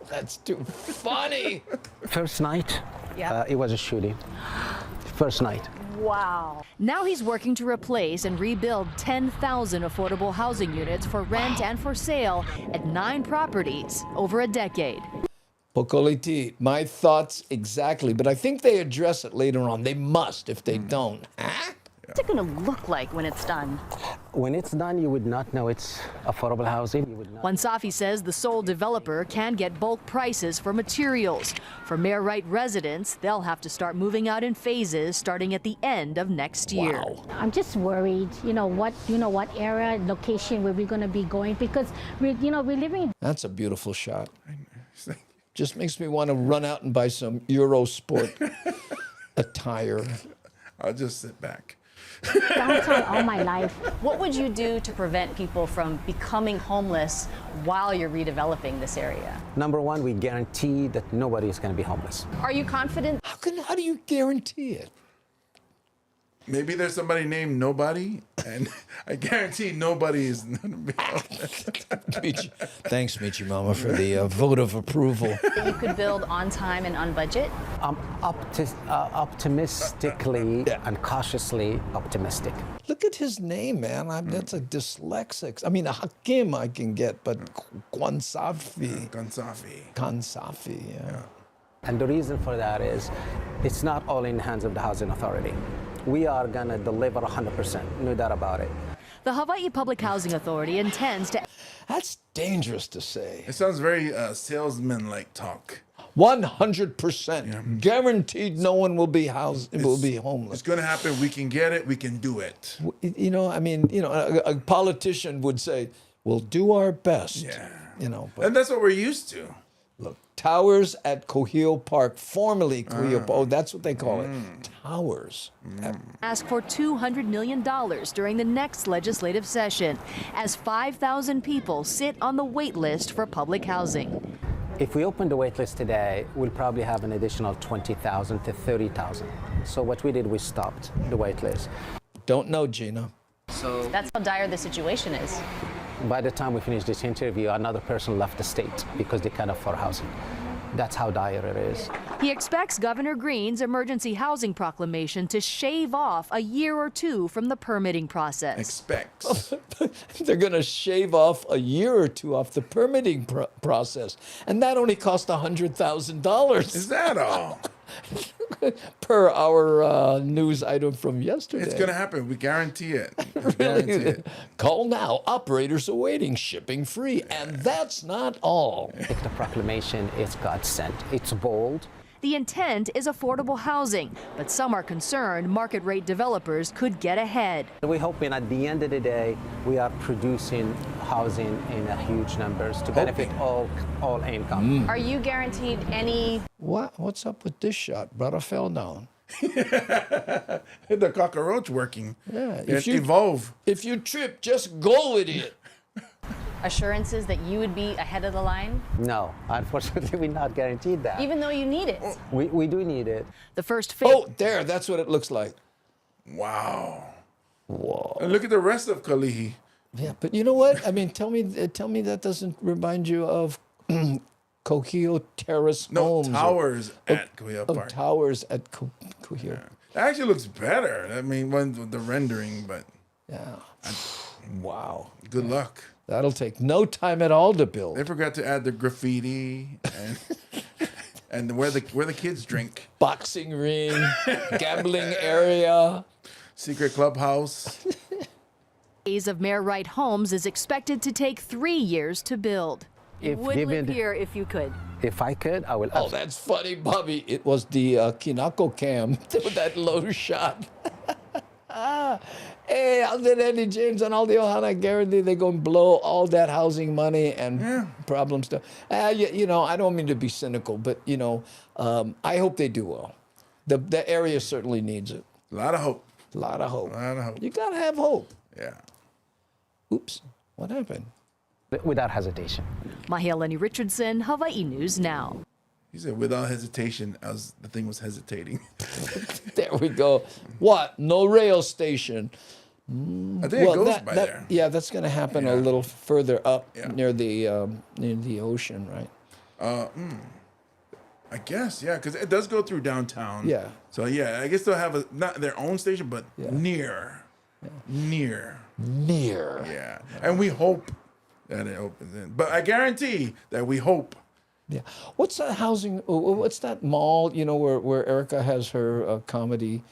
That's too funny. First night, it was a shooting. First night. Wow. Now he's working to replace and rebuild 10,000 affordable housing units for rent and for sale at 9 properties over a decade. Pokoliti, my thoughts exactly, but I think they address it later on. They must if they don't. What's it going to look like when it's done? When it's done, you would not know it's affordable housing. You would not. Wansafi says the sole developer can get bulk prices for materials. For Mayor Wright residents, they'll have to start moving out in phases starting at the end of next year. I'm just worried, what area, location where we're going to be going, because we're living. That's a beautiful shot. Just makes me want to run out and buy some Eurosport attire. I'll just sit back. Downtown all my life. What would you do to prevent people from becoming homeless while you're redeveloping this area? Number one, we guarantee that nobody is going to be homeless. Are you confident? How do you guarantee it? Maybe there's somebody named Nobody, and I guarantee nobody is going to be homeless. Thanks, Michi Mama, for the vote of approval. You could build on time and on budget? Optimistically and cautiously optimistic. Look at his name, man. That's a dyslexic. I mean, a Hakim I can get, but Wansafi. Kansafi, yeah. And the reason for that is it's not all in the hands of the Housing Authority. We are going to deliver 100%, no doubt about it. The Hawai'i Public Housing Authority intends to... That's dangerous to say. It sounds very salesman-like talk. 100%. Guaranteed no one will be will be homeless. It's going to happen. We can get it. We can do it. A politician would say, we'll do our best. Yeah. But, and that's what we're used to. Look, towers at Cohill Park, formerly Cohill Park. Oh, that's what they call it. Towers. Ask for $200 million during the next legislative session as 5,000 people sit on the wait list for public housing. If we open the wait list today, we'll probably have an additional 20,000 to 30,000. So what we did, we stopped the wait list. Don't know, Gina. So that's how dire the situation is. By the time we finish this interview, another person left the state because they can't afford housing. That's how dire it is. He expects Governor Green's emergency housing proclamation to shave off a year or two from the permitting process. Expects. They're going to shave off a year or two off the permitting process. And that only cost $100,000. Is that all? Per our news item from yesterday. It's going to happen. We guarantee it. Guarantee it. Call now. Operators awaiting. Shipping free. And that's not all. The proclamation is God sent. It's bold. The intent is affordable housing, but some are concerned market rate developers could get ahead. We're hoping at the end of the day, we are producing housing in huge numbers to benefit all income. Are you guaranteed any... What's up with this shot? Brother fell down. The cockroach working. Yeah. Evolve. If you trip, just go with it. assurances that you would be ahead of the line? No, unfortunately, we're not guaranteed that. Even though you need it. We do need it. The first Oh, there, that's what it looks like. Wow. Whoa. And look at the rest of Kalihi. Yeah, but you know what? I mean, tell me that doesn't remind you of Kohio Terrace Homes. Towers at Kohio Park. Towers at Kohio. It actually looks better. I mean, when the rendering, but yeah. Wow. Good luck. That'll take no time at all to build. They forgot to add the graffiti and where the kids drink. Boxing ring, gambling area, secret clubhouse. Phase of Mayor Wright Homes is expected to take 3 years to build. If would given- live here if you could. If I could, I will. Oh, that's funny, Bobby. It was the Kinako cam with that low shot. Hey, how's it, Andy James and all the Ohana? Guarantee they're going to blow all that housing money and problem stuff. You know, I don't mean to be cynical, but, you know, I hope they do well. The area certainly needs it. A lot of hope. A lot of hope. A lot of hope. You got to have hope. Yeah. Oops. What happened? Without hesitation. Mahealani Richardson, Hawaii News Now. He said, without hesitation, as the thing was hesitating. There we go. What? No rail station. I think it goes by there. Yeah, that's going to happen a little further up near the ocean, right? I guess, yeah, because it does go through downtown. Yeah. So, yeah, I guess they'll have not their own station, but near. Near. Yeah. And we hope that it opens in. But I guarantee that we hope. Yeah. What's that housing? What's that mall? You know where Erica has her comedy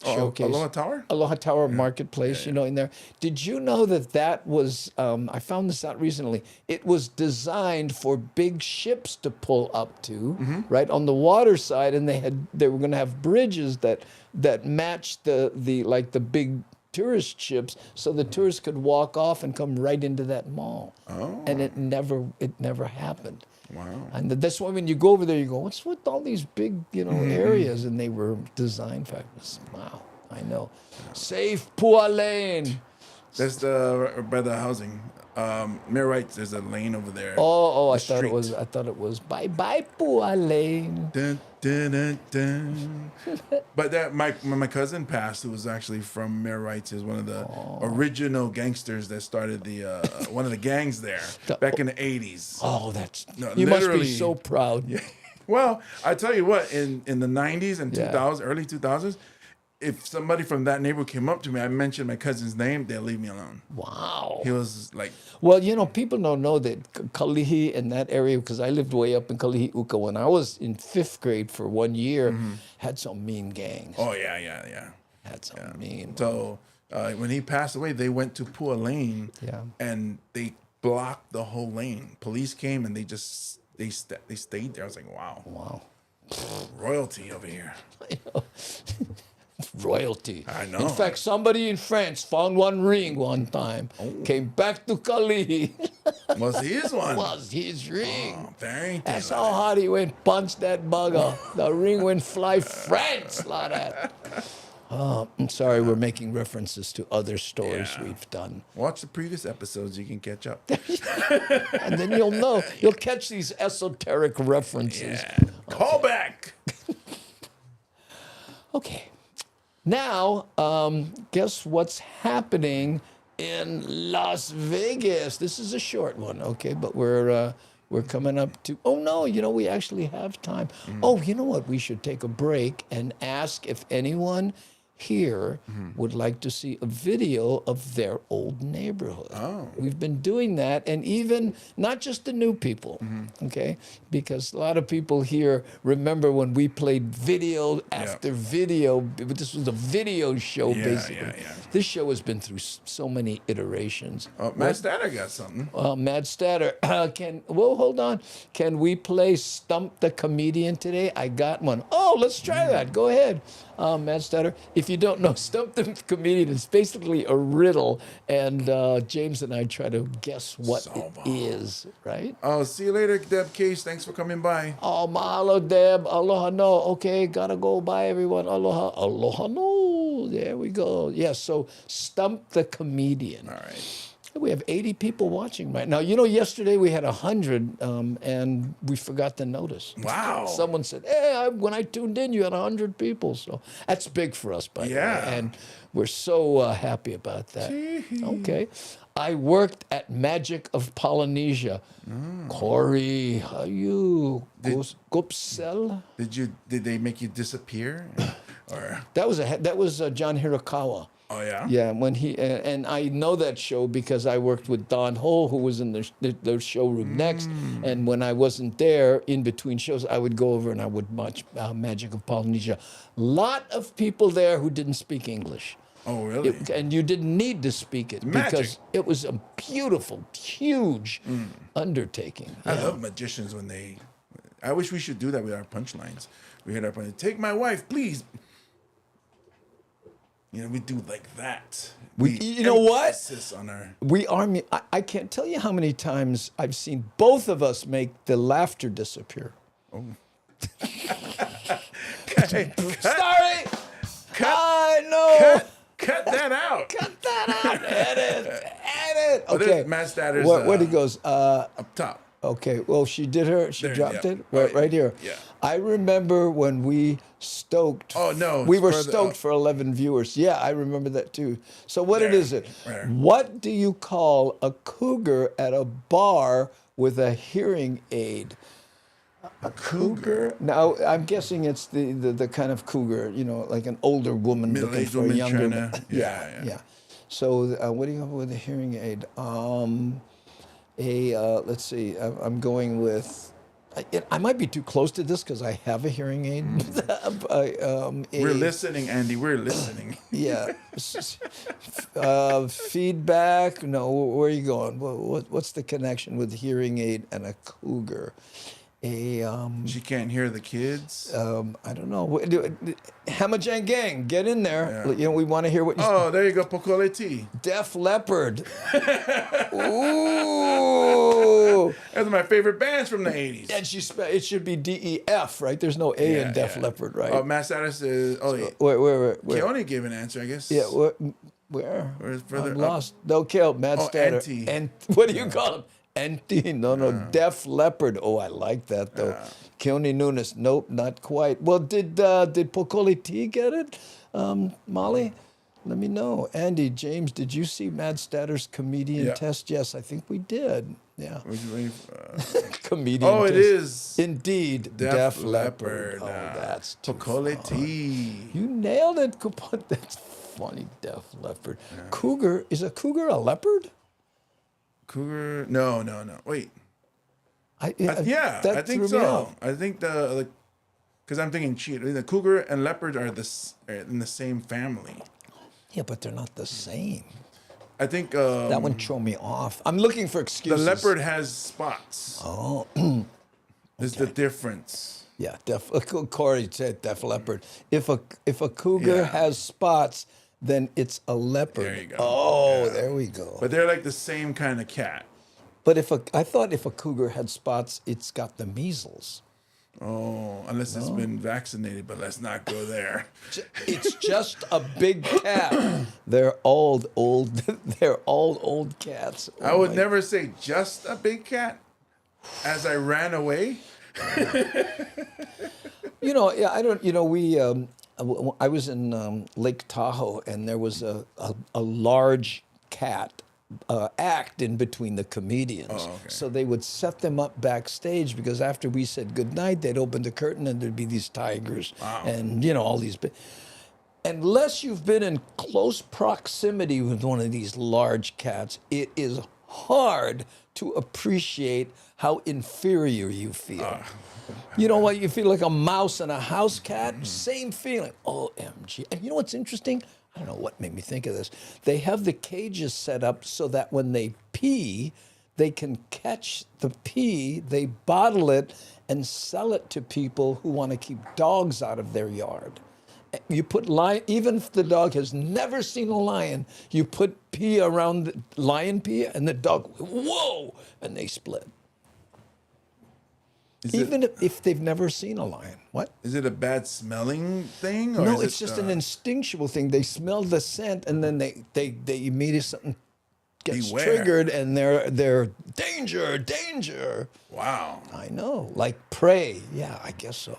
showcase. Aloha Tower. Aloha Tower Marketplace. You know, in there. Did you know that was? I found this out recently. It was designed for big ships to pull up to, right on the water side, and they were going to have bridges that matched the big tourist ships, so the tourists could walk off and come right into that mall. Oh. And it never happened. Wow. And that's why when you go over there, you go, what's with all these big, areas? And they were designed for this. Wow, I know. Safe Pua Lane. That's by the housing. Mayor Wright, there's a lane over there. I thought it was bye bye Pua Lane. Dun, dun, dun, dun. But that my cousin passed, who was actually from Mayor Wright's, is one of the original gangsters that started the one of the gangs there back in the 80s. Oh, you must be so proud. Yeah. Well, I tell you what, in the 90s and 2000s, early 2000s, if somebody from that neighborhood came up to me, I mentioned my cousin's name, they'll leave me alone. Wow. He was like... Well, people don't know that Kalihi in that area, because I lived way up in Kalihi Uka when I was in 5th grade for 1 year, had some mean gangs. Oh, yeah. Had some mean. So when he passed away, they went to Pua Lane and they blocked the whole lane. Police came and they stayed there. I was like, wow. Wow. Royalty over here. I know. Royalty. I know. In fact, somebody in France found one ring one time, came back to Kalihi. Was his one? Was his ring. Oh, very That's how hard he went, punched that bugger. The ring went fly France like that. Oh, I'm sorry, we're making references to other stories we've done. Watch the previous episodes, you can catch up. And then you'll know. You'll catch these esoteric references. Yeah. Call back. Okay. Now, guess what's happening in Las Vegas? This is a short one, okay? But we're coming up to. Oh no, we actually have time. Oh, you know what? We should take a break and ask if anyone here would like to see a video of their old neighborhood. Oh. We've been doing that, and even not just the new people, okay? Because a lot of people here remember when we played video after video. This was a video show, basically. This show has been through so many iterations. Mad Statter got something. Mad Statter, hold on. Can we play Stump the Comedian today? I got one. Oh, let's try that. Go ahead. Mad Statter. If you don't know, Stump the Comedian is basically a riddle, and James and I try to guess what it is, right? Oh, see you later, Deb Case. Thanks for coming by. Oh, mahalo, Deb. Aloha no. Okay, gotta go. Bye, everyone. Aloha. Aloha no. There we go. Yes, so Stump the Comedian. All right. We have 80 people watching right now. You know, yesterday we had 100, and we forgot to notice. Wow. Someone said, hey, when I tuned in, you had 100 people. So that's big for us, by the way. And we're so happy about that. Okay. I worked at Magic of Polynesia. Corey, how are you? Gupsel? Did they make you disappear? Or That was John Hirakawa. Oh yeah. Yeah, when he and I know that show because I worked with Don Ho, who was in the showroom next. And when I wasn't there, in between shows, I would go over and I would watch Magic of Polynesia. Lot of people there who didn't speak English. Oh really? And you didn't need to speak it because it was a beautiful, huge undertaking. I love magicians when they. I wish we should do that with our punchlines. We hit our punch. Take my wife, please. You know, we do like that. You know what? On our... I can't tell you how many times I've seen both of us make the laughter disappear. Oh. Sorry. I know. Cut that out. Cut that out. Edit. Oh, Okay. Matt Statter's, where he goes? Up top. Okay. Well, she did her. She dropped it Right. right here. Yeah. I remember when we stoked. Oh no. We were stoked for 11 viewers. Yeah, I remember that too. So what is it? Right. What do you call a cougar at a bar with a hearing aid? A cougar? Now, I'm guessing it's the kind of cougar, you know, like an older woman looking Middle-aged for a woman younger. trying to. Yeah. So what do you have with a hearing aid? Let's see. I'm going with. I might be too close to this because I have a hearing aid. We're listening, Andy. We're listening. Yeah. Feedback. No. Where are you going? What's the connection with hearing aid and a cougar? She can't hear the kids. I don't know. Hamajang Gang, get in there. You know, we want to hear what you Oh, there you go, Pocoleti. Def Leppard. Ooh. That's my favorite bands from the 80s. And it should be DEF, right? There's no A in Def Leppard, right? Oh, Matt Status is. Oh, yeah. Where? Keone gave an answer, I guess. Yeah, where? Where's further I'm up? lost. No, Kale, Matt Statter. Anti. And what do you call him? Anti. No, Def Leppard. Oh, I like that, though. Keone Nunes. Nope, not quite. Well, did Pocoli T get it? Molly? Let me know. Andy, James, did you see Mad Statter's comedian test? Yes, I think we did. Yeah. Comedian Oh, test. it is. Indeed. Def Leppard. Oh, that's too Pocoleti. You nailed it, Kupon. That's funny, Def Leppard. Cougar. Is a cougar a leopard? Cougar? No. Wait. I that think threw me so. off. I think because I'm thinking cheat. The cougar and leopard are in the same family. Yeah, but they're not the same. I think that one threw me off. I'm looking for excuses. The leopard has spots. Oh, There's the difference. Yeah, Corey said Def Leppard. If a cougar has spots, then it's a leopard. There you go. Oh, there we go. But they're like the same kind of cat. But I thought if a cougar had spots, it's got the measles. Oh, unless it's been vaccinated, but let's not go there. It's just a big cat. They're all old. They're all old cats. Oh, I would never say just a big cat as I ran away. I don't. I was in Lake Tahoe, and there was a large cat act in between the comedians. Oh, okay. So they would set them up backstage because after we said goodnight, they'd open the curtain and there'd be these tigers and, all these. Unless you've been in close proximity with one of these large cats, it is hard to appreciate how inferior you feel. You know what? You feel like a mouse and a house cat. Same feeling. OMG. And you know what's interesting? I don't know what made me think of this. They have the cages set up so that when they pee, they can catch the pee, they bottle it, and sell it to people who want to keep dogs out of their yard. You put even if the dog has never seen a lion, you put pee around the lion pee, and the dog, whoa, and they split. If they've never seen a lion. What? Is it a bad smelling thing? Or No, is it's just an instinctual thing. They smell the scent, and then they immediately something gets Beware. triggered, and they're danger. Wow. I know, like prey. Yeah, I guess so.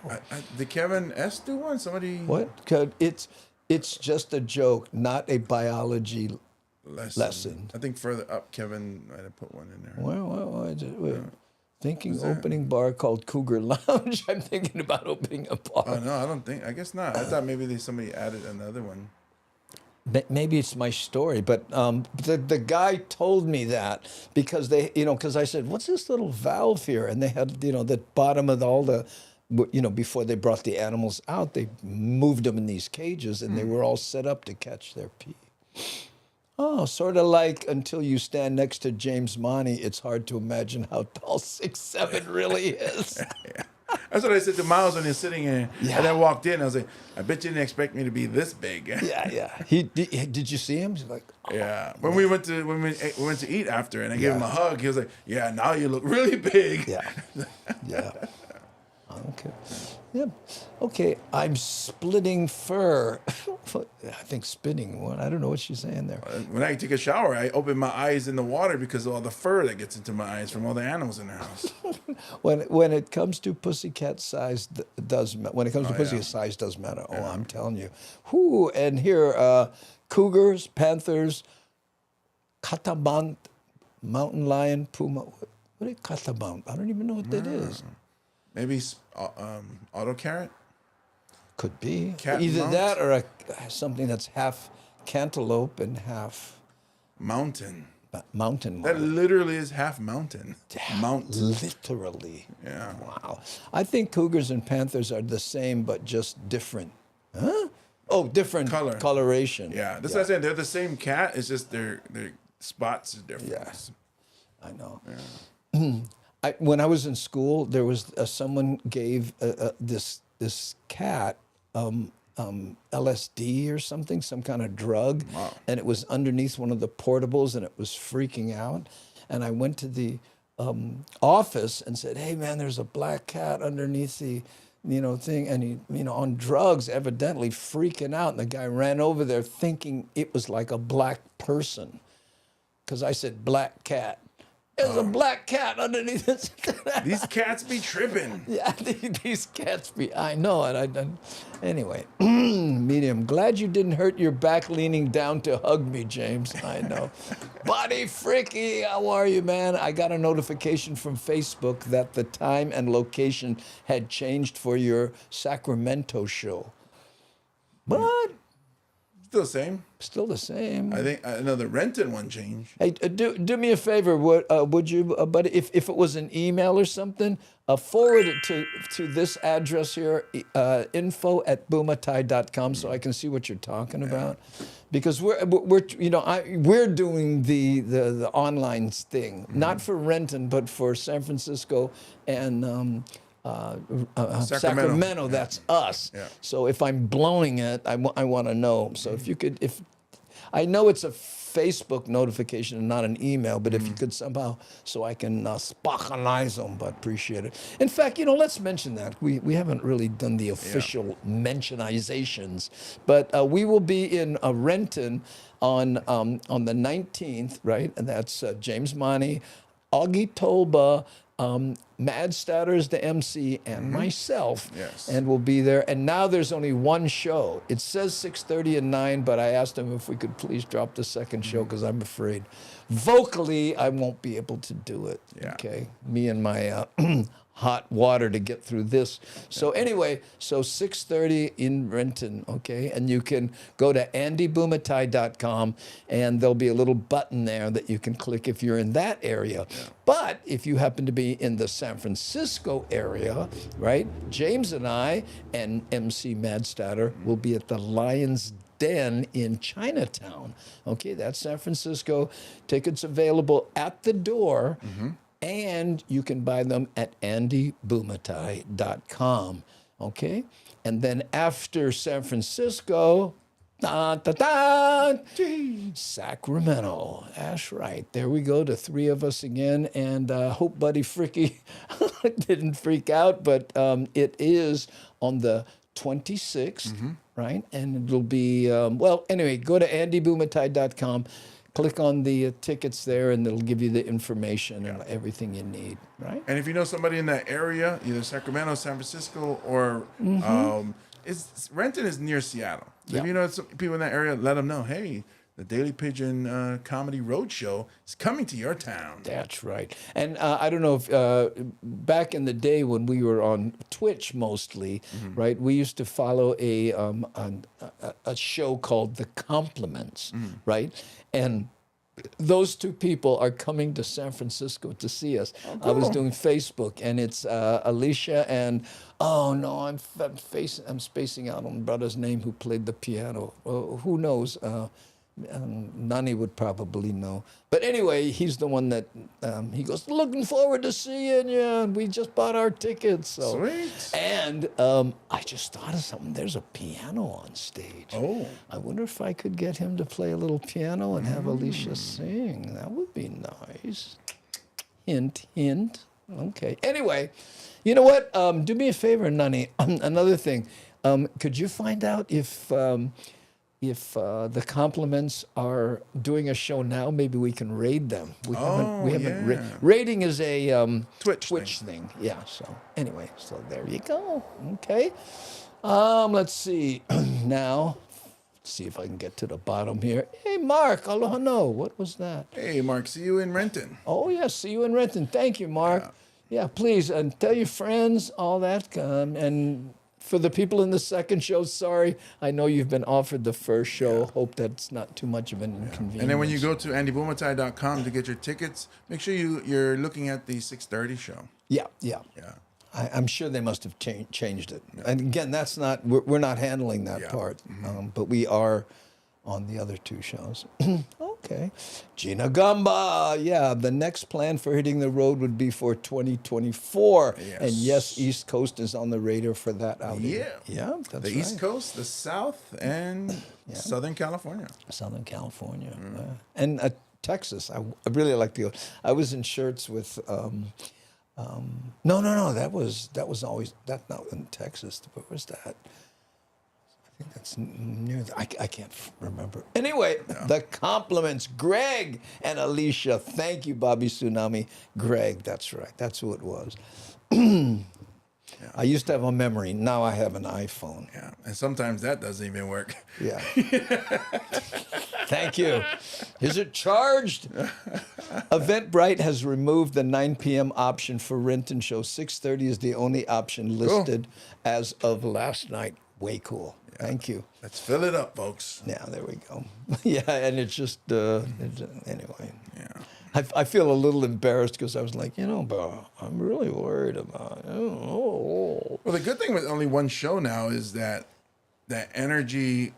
Did Kevin S. do one? Somebody. What? It's just a joke, not a biology lesson. I think further up, Kevin might have put one in there. Well, thinking opening bar called Cougar Lounge. I'm thinking about opening a bar. Oh, no, I don't think. I guess not. I thought maybe somebody added another one. Maybe it's my story, but the guy told me that because because I said, what's this little valve here? And they had, the bottom of all the, before they brought the animals out, they moved them in these cages and they were all set up to catch their pee. Oh, sort of like until you stand next to James Money, it's hard to imagine how tall 6'7" really is. Yeah. That's what I said to Miles when he was sitting in. Yeah. And I walked in. I was like, I bet you didn't expect me to be this big. Yeah. Did you see him? He's like, yeah. When we went to eat after, and I gave him a hug, he was like, yeah, now you look really big. Yeah. Okay. Yeah. Okay. I'm splitting fur. I think spinning one. I don't know what she's saying there. When I take a shower, I open my eyes in the water because of all the fur that gets into my eyes from all the animals in the house. When it comes to pussycat size, when it comes to pussycat size, does matter. Oh, I'm telling you. Whoo! And here, cougars, panthers, catamount, mountain lion, puma. What is catamount? I don't even know what that is. Maybe auto carrot? Could be. Cat Either mount? that or something that's half cantaloupe and half mountain. Mountain. That literally is half mountain. Mountain. Literally. Yeah. Wow. I think cougars and panthers are the same, but just different. Huh? Oh, different coloration. Yeah. That's what I'm saying. They're the same cat. It's just their spots are different. Yes. I know. Yeah. When I was in school, there was someone gave this cat LSD or something, some kind of drug, and it was underneath one of the portables, and it was freaking out. And I went to the office and said, "Hey, man, there's a black cat underneath the thing," and he on drugs, evidently freaking out. And the guy ran over there thinking it was like a black person, because I said black cat. There's a black cat underneath it. These cats be tripping. Yeah, these cats be. I know it. Anyway, medium. Glad you didn't hurt your back leaning down to hug me, James. I know. Body Freaky, how are you, man? I got a notification from Facebook that the time and location had changed for your Sacramento show. But still the same. Still the same. I think the Renton one changed. Hey, do me a favor, would you, buddy? If it was an email or something, forward it to this address here, info@bumatai.com, so I can see what you're talking about. Because we're doing the online thing, not for Renton, but for San Francisco and Sacramento. That's us. Yeah. So if I'm blowing it, I want to know. So if you could, I know it's a Facebook notification and not an email, but if you could somehow, so I can spachanize them, but appreciate it. In fact, let's mention that. We haven't really done the official mentionizations, but we will be in Renton on the 19th, right? And that's James Money, Augie Tolba, Mad Statter's the MC, and myself, and we'll be there. And now there's only one show. It says 6:30 and 9, but I asked him if we could please drop the second show because I'm afraid vocally I won't be able to do it. Okay, me and my hot water to get through this. So anyway, 6:30 in Renton, okay? And you can go to andybumatai.com, and there'll be a little button there that you can click if you're in that area. But if you happen to be in the San Francisco area, right, James and I and MC Madstatter will be at the Lion's Den in Chinatown. Okay, that's San Francisco. Tickets available at the door. And you can buy them at andybumatai.com, okay? And then after San Francisco, Sacramento. That's right. There we go, the three of us again. And hope Buddy Fricky didn't freak out, but it is on the 26th, right? And it'll be, anyway, go to andybumatai.com. click on the tickets there, and it'll give you the information and everything you need, right? And if you know somebody in that area, either Sacramento, San Francisco, or Renton is near Seattle. So if you know some people in that area, let them know, hey, the Daily Pidgin Comedy Roadshow is coming to your town. That's right. And I don't know if back in the day when we were on Twitch mostly, right, we used to follow a show called The Compliments, right? And those two people are coming to San Francisco to see us. Oh, I was cool. doing Facebook, and it's Alicia and, oh no, I'm spacing out on the brother's name who played the piano. Who knows? Nani would probably know. But anyway, he's the one that, he goes, looking forward to seeing you. And we just bought our tickets. So. Sweet. And I just thought of something. There's a piano on stage. Oh. I wonder if I could get him to play a little piano and have Alicia sing. That would be nice. Hint, hint. Okay. Anyway, you know what? Do me a favor, Nani. Another thing. Could you find out if the Compliments are doing a show now? Maybe we can raid them. We haven't. Raiding is a Twitch thing. Yeah. So anyway, so there you go. Okay. Let's see. Now, see if I can get to the bottom here. Hey, Mark. Aloha no. What was that? Hey, Mark. See you in Renton. Oh yeah. See you in Renton. Thank you, Mark. Yeah. Please, and tell your friends all that. And for the people in the second show, sorry. I know you've been offered the first show. Hope that's not too much of an inconvenience. And then when you go to andybumatai.com to get your tickets, make sure you're looking at the 6:30 show. Yeah. I'm sure they must have changed it. And again, that's not, we're not handling that part, but we are on the other two shows. Okay. Gina Gamba. Yeah, the next plan for hitting the road would be for 2024. Yes. And yes, East Coast is on the radar for that outing. Yeah. Yeah, that's the right. East Coast, the South, and Southern California. Southern California. Yeah. And Texas. I really like to go. I was in shirts with, no. That was always, that's not in Texas. Where was that? I think that's near. I can't remember. Anyway, the Compliments, Greg and Alicia. Thank you, Bobby Tsunami. Greg, that's right. That's who it was. I used to have a memory. Now I have an iPhone. Yeah, and sometimes that doesn't even work. Yeah. Thank you. Is it charged? Eventbrite has removed the 9 p.m. option for Renton show. 6:30 is the only option listed as of last night. Way cool. Thank you. Let's fill it up, folks. Yeah, there we go. Yeah, and it's just, anyway. Yeah. I feel a little embarrassed because I was like, bro, I'm really worried about it. Well, the good thing with only one show now is that that energy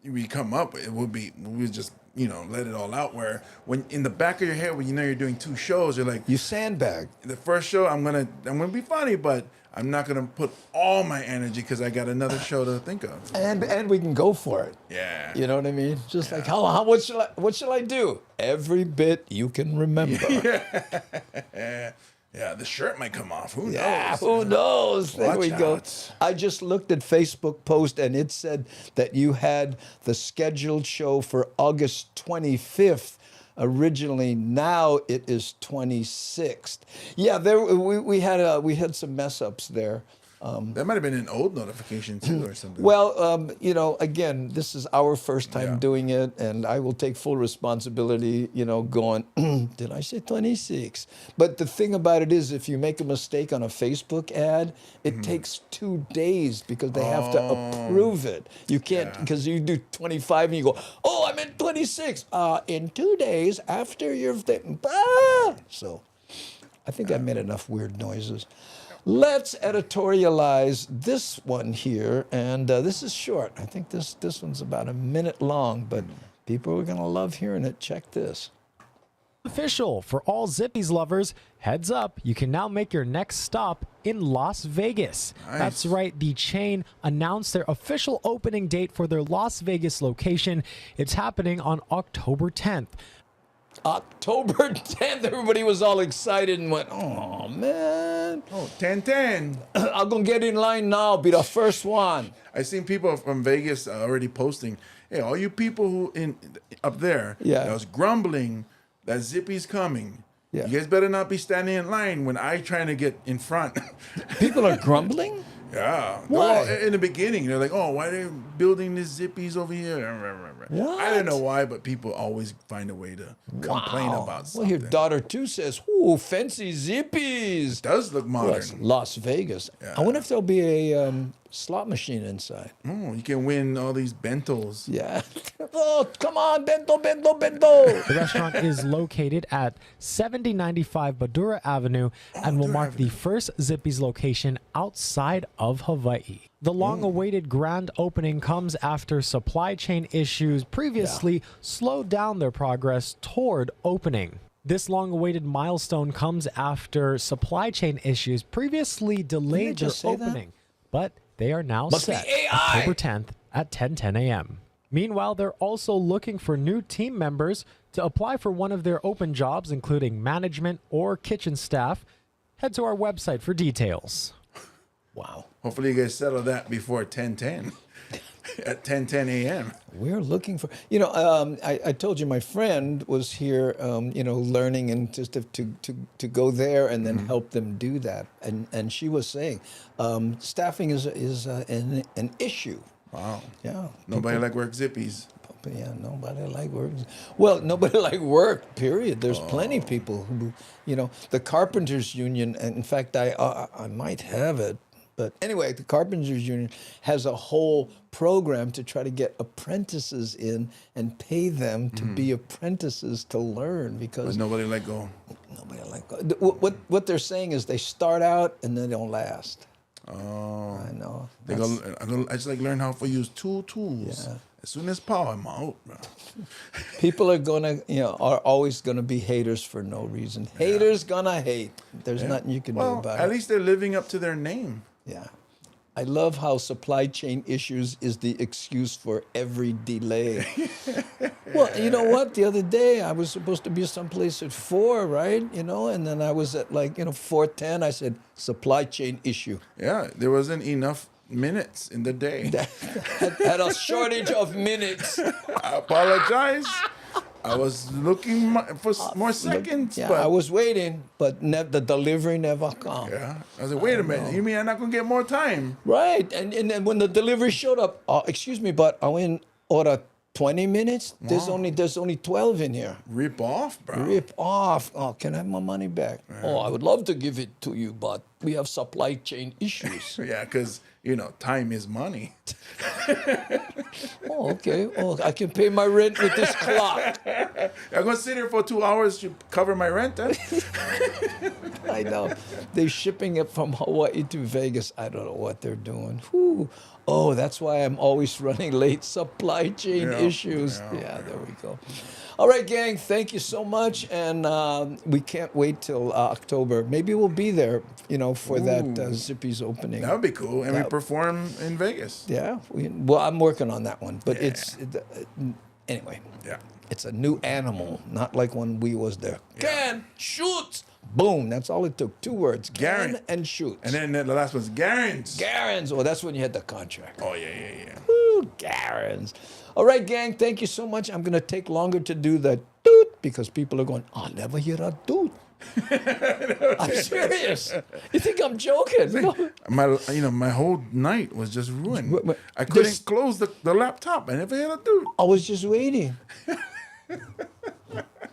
we come up with, we just, let it all out. Where when in the back of your head, when you're doing two shows, you're like, you sandbag. The first show, I'm gonna be funny, but I'm not gonna put all my energy because I got another show to think of. And we can go for it. Yeah. You know what I mean? Just like what shall I do? Every bit you can remember. Yeah, the shirt might come off. Who knows? Yeah, who knows? There we go. I just looked at Facebook post and it said that you had the scheduled show for August 25th. Originally, now it is 26th. Yeah, we had some mess ups there. That might have been an old notification too, or something. Well, again, this is our first time doing it, and I will take full responsibility. Going, did I say 26? But the thing about it is, if you make a mistake on a Facebook ad, it takes 2 days because they have to approve it. You can't because you do 25 and you go, oh, I meant 26. In 2 days after your thing. So, I think I made enough weird noises. Let's editorialize this one here, and this is short. I think this one's about a minute long, but people are going to love hearing it. Check this. Official for all Zippy's lovers, heads up, you can now make your next stop in Las Vegas. Nice. That's right, the chain announced their official opening date for their Las Vegas location. It's happening on October 10th. October 10th, everybody was all excited and went, oh, man. Oh, 10-10. I'm going to get in line now, be the first one. I seen people from Vegas already posting, hey, all you people who up there that was grumbling that Zippy's coming. Yeah. You guys better not be standing in line when I trying to get in front. People are grumbling? Yeah. Why? Well, in the beginning, they're like, oh, why are they building these Zippies over here? What? I don't know why, but people always find a way to complain about something. Well, your daughter, too, says, ooh, fancy Zippies. It does look modern. Well, it's Las Vegas. I wonder if there'll be a slot machine inside. Oh, you can win all these bentos. Yeah. Oh, come on, bento, bento, bento. The restaurant is located at 7095 Badura Avenue and will mark the first Zippy's location outside of Hawaii. The long-awaited grand opening comes after supply chain issues previously slowed down their progress toward opening. This long-awaited milestone comes after supply chain issues previously delayed their opening, but they are now set October 10th at 10:10 a.m. Meanwhile, they're also looking for new team members to apply for one of their open jobs, including management or kitchen staff. Head to our website for details. Wow. Hopefully you guys settle that before 10:10 at 10:10 a.m. We're looking for, I told you my friend was here, learning and just to go there and then help them do that. And she was saying staffing is an issue. Wow. Yeah. Nobody like work Zippies. Yeah, nobody like work. Well, nobody like work, period. There's plenty of people who, the Carpenters Union, and in fact, I might have it. But anyway, the Carpenters Union has a whole program to try to get apprentices in and pay them to be apprentices to learn because But nobody let go. Nobody let go. What they're saying is they start out and then they don't last. Oh, I know. I just like learn how to use two tools. Yeah. As soon as power, I'm out, bro. People are are always gonna be haters for no reason. Haters gonna hate. There's nothing you can do about it. At least they're living up to their name. Yeah. I love how supply chain issues is the excuse for every delay. Well, you know what? The other day I was supposed to be someplace at 4, right? And then I was at 4:10. I said, supply chain issue. Yeah, there wasn't enough minutes in the day. Had a shortage of minutes. I apologize. I was looking for more seconds. Yeah, but I was waiting, but the delivery never come. Yeah. I was like, wait a minute. You mean I'm not going to get more time? Right. And then when the delivery showed up, excuse me, but I went order 20 minutes? Wow. There's only 12 in here. Rip off, bro. Rip off. Oh, can I have my money back? Oh, I would love to give it to you, but we have supply chain issues. Yeah, because, time is money. Oh, okay. Oh, I can pay my rent with this clock. I'm going to sit here for 2 hours to cover my rent, huh? I know. They're shipping it from Hawaii to Vegas. I don't know what they're doing. Whew. Oh, that's why I'm always running late. Supply chain issues. Yeah, there we go. All right, gang, thank you so much. And we can't wait till October. Maybe we'll be there, for that Zippy's opening. That would be cool. And we perform in Vegas. Yeah. Well, I'm working on that one. But anyway. Yeah. It's a new animal, not like when we was there. Can, shoots, boom. That's all it took. 2 words. Can and shoots. And then the last one's Garens. Garens. Oh, that's when you had the contract. Oh, yeah. Woo, Garens. All right, gang, thank you so much. I'm going to take longer to do the doot because people are going, I'll never hear a doot. I'm serious. You think I'm joking? My whole night was just ruined. I couldn't close the laptop. I never had a dude. I was just waiting.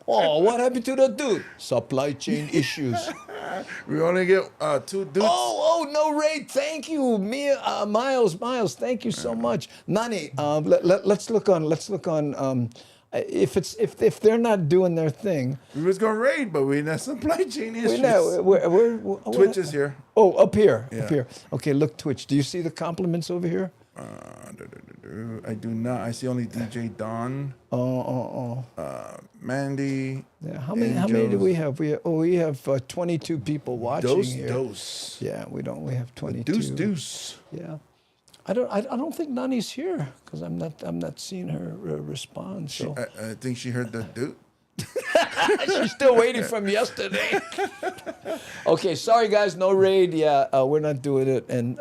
Oh, what happened to the dude? Supply chain issues. We only get 2 dudes. Oh, no rate. Thank you, Miles. Thank you so much, Nani. Let's look on. If they're not doing their thing, we was gonna raid, but we had supply chain issues. We're Twitch is here. Oh, up here. Okay, look, Twitch. Do you see the compliments over here? I do not. I see only DJ Don. Mandy. Yeah. How many do we have? We have 22 people watching here. Dose. Yeah, we have 22. Deuce. Yeah. I don't think Nani's here because I'm not seeing her respond. So I think she heard the dude. She's still waiting from yesterday. Okay, sorry guys, no raid. Yeah, we're not doing it, and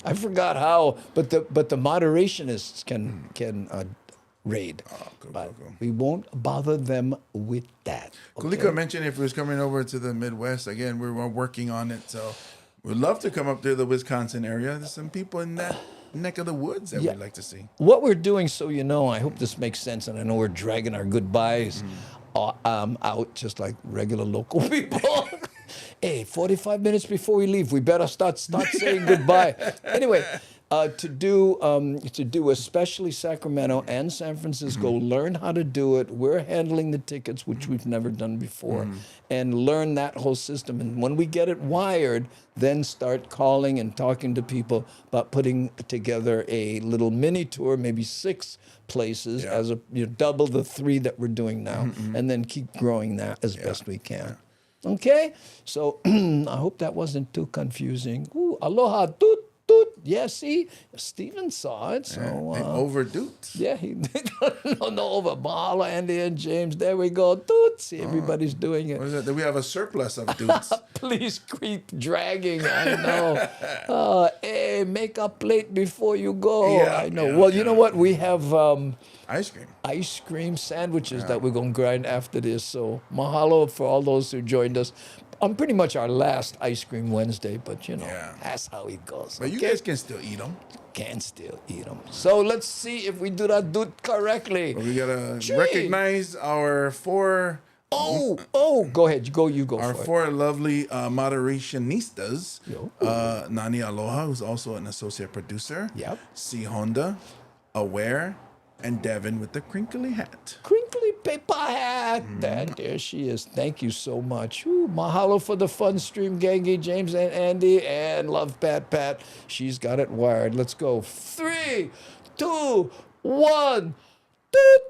I forgot how, but the moderationists can raid. But we won't bother them with that. Okay? Kuliko mentioned if he was coming over to the Midwest again, we're working on it. So we'd love to come up to the Wisconsin area. There's some people in that neck of the woods that we'd like to see. What we're doing, so you know, I hope this makes sense, and I know we're dragging our goodbyes out just like regular local people. Hey, 45 minutes before we leave, we better start saying goodbye. Anyway, to do especially Sacramento and San Francisco, learn how to do it. We're handling the tickets, which we've never done before, and learn that whole system. And when we get it wired, then start calling and talking to people about putting together a little mini tour, maybe 6 places, as double the 3 that we're doing now, and then keep growing that as best we can. Okay, so I hope that wasn't too confusing. Ooh, aloha, toot, toot. Yeah, see, Steven saw it. So they overdue. Yeah, he no over. Mahalo, Andy and James. There we go. Toot. See, everybody's doing it. What is that? We have a surplus of dudes. Please keep dragging. I know. Hey, make a plate before you go. Yeah, I know. Well, you know what? We have ice cream sandwiches that we're going to grind after this. So mahalo for all those who joined us on pretty much our last Ice Cream Wednesday, but that's how it goes. But you guys can still eat them. Can still eat them. So let's see if we do that correctly. Well, we got to recognize our 4... go ahead. You go our for it. 4 lovely moderationistas. Nani Aloha, who's also an associate producer. Yep. C. Honda, Aware, and Devin with the crinkly hat. Crinkly paper hat. There she is. Thank you so much. Ooh, mahalo for the fun stream, Gangi, James, and Andy, and love Pat. She's got it wired. Let's go. 3, 2, 1. Toot.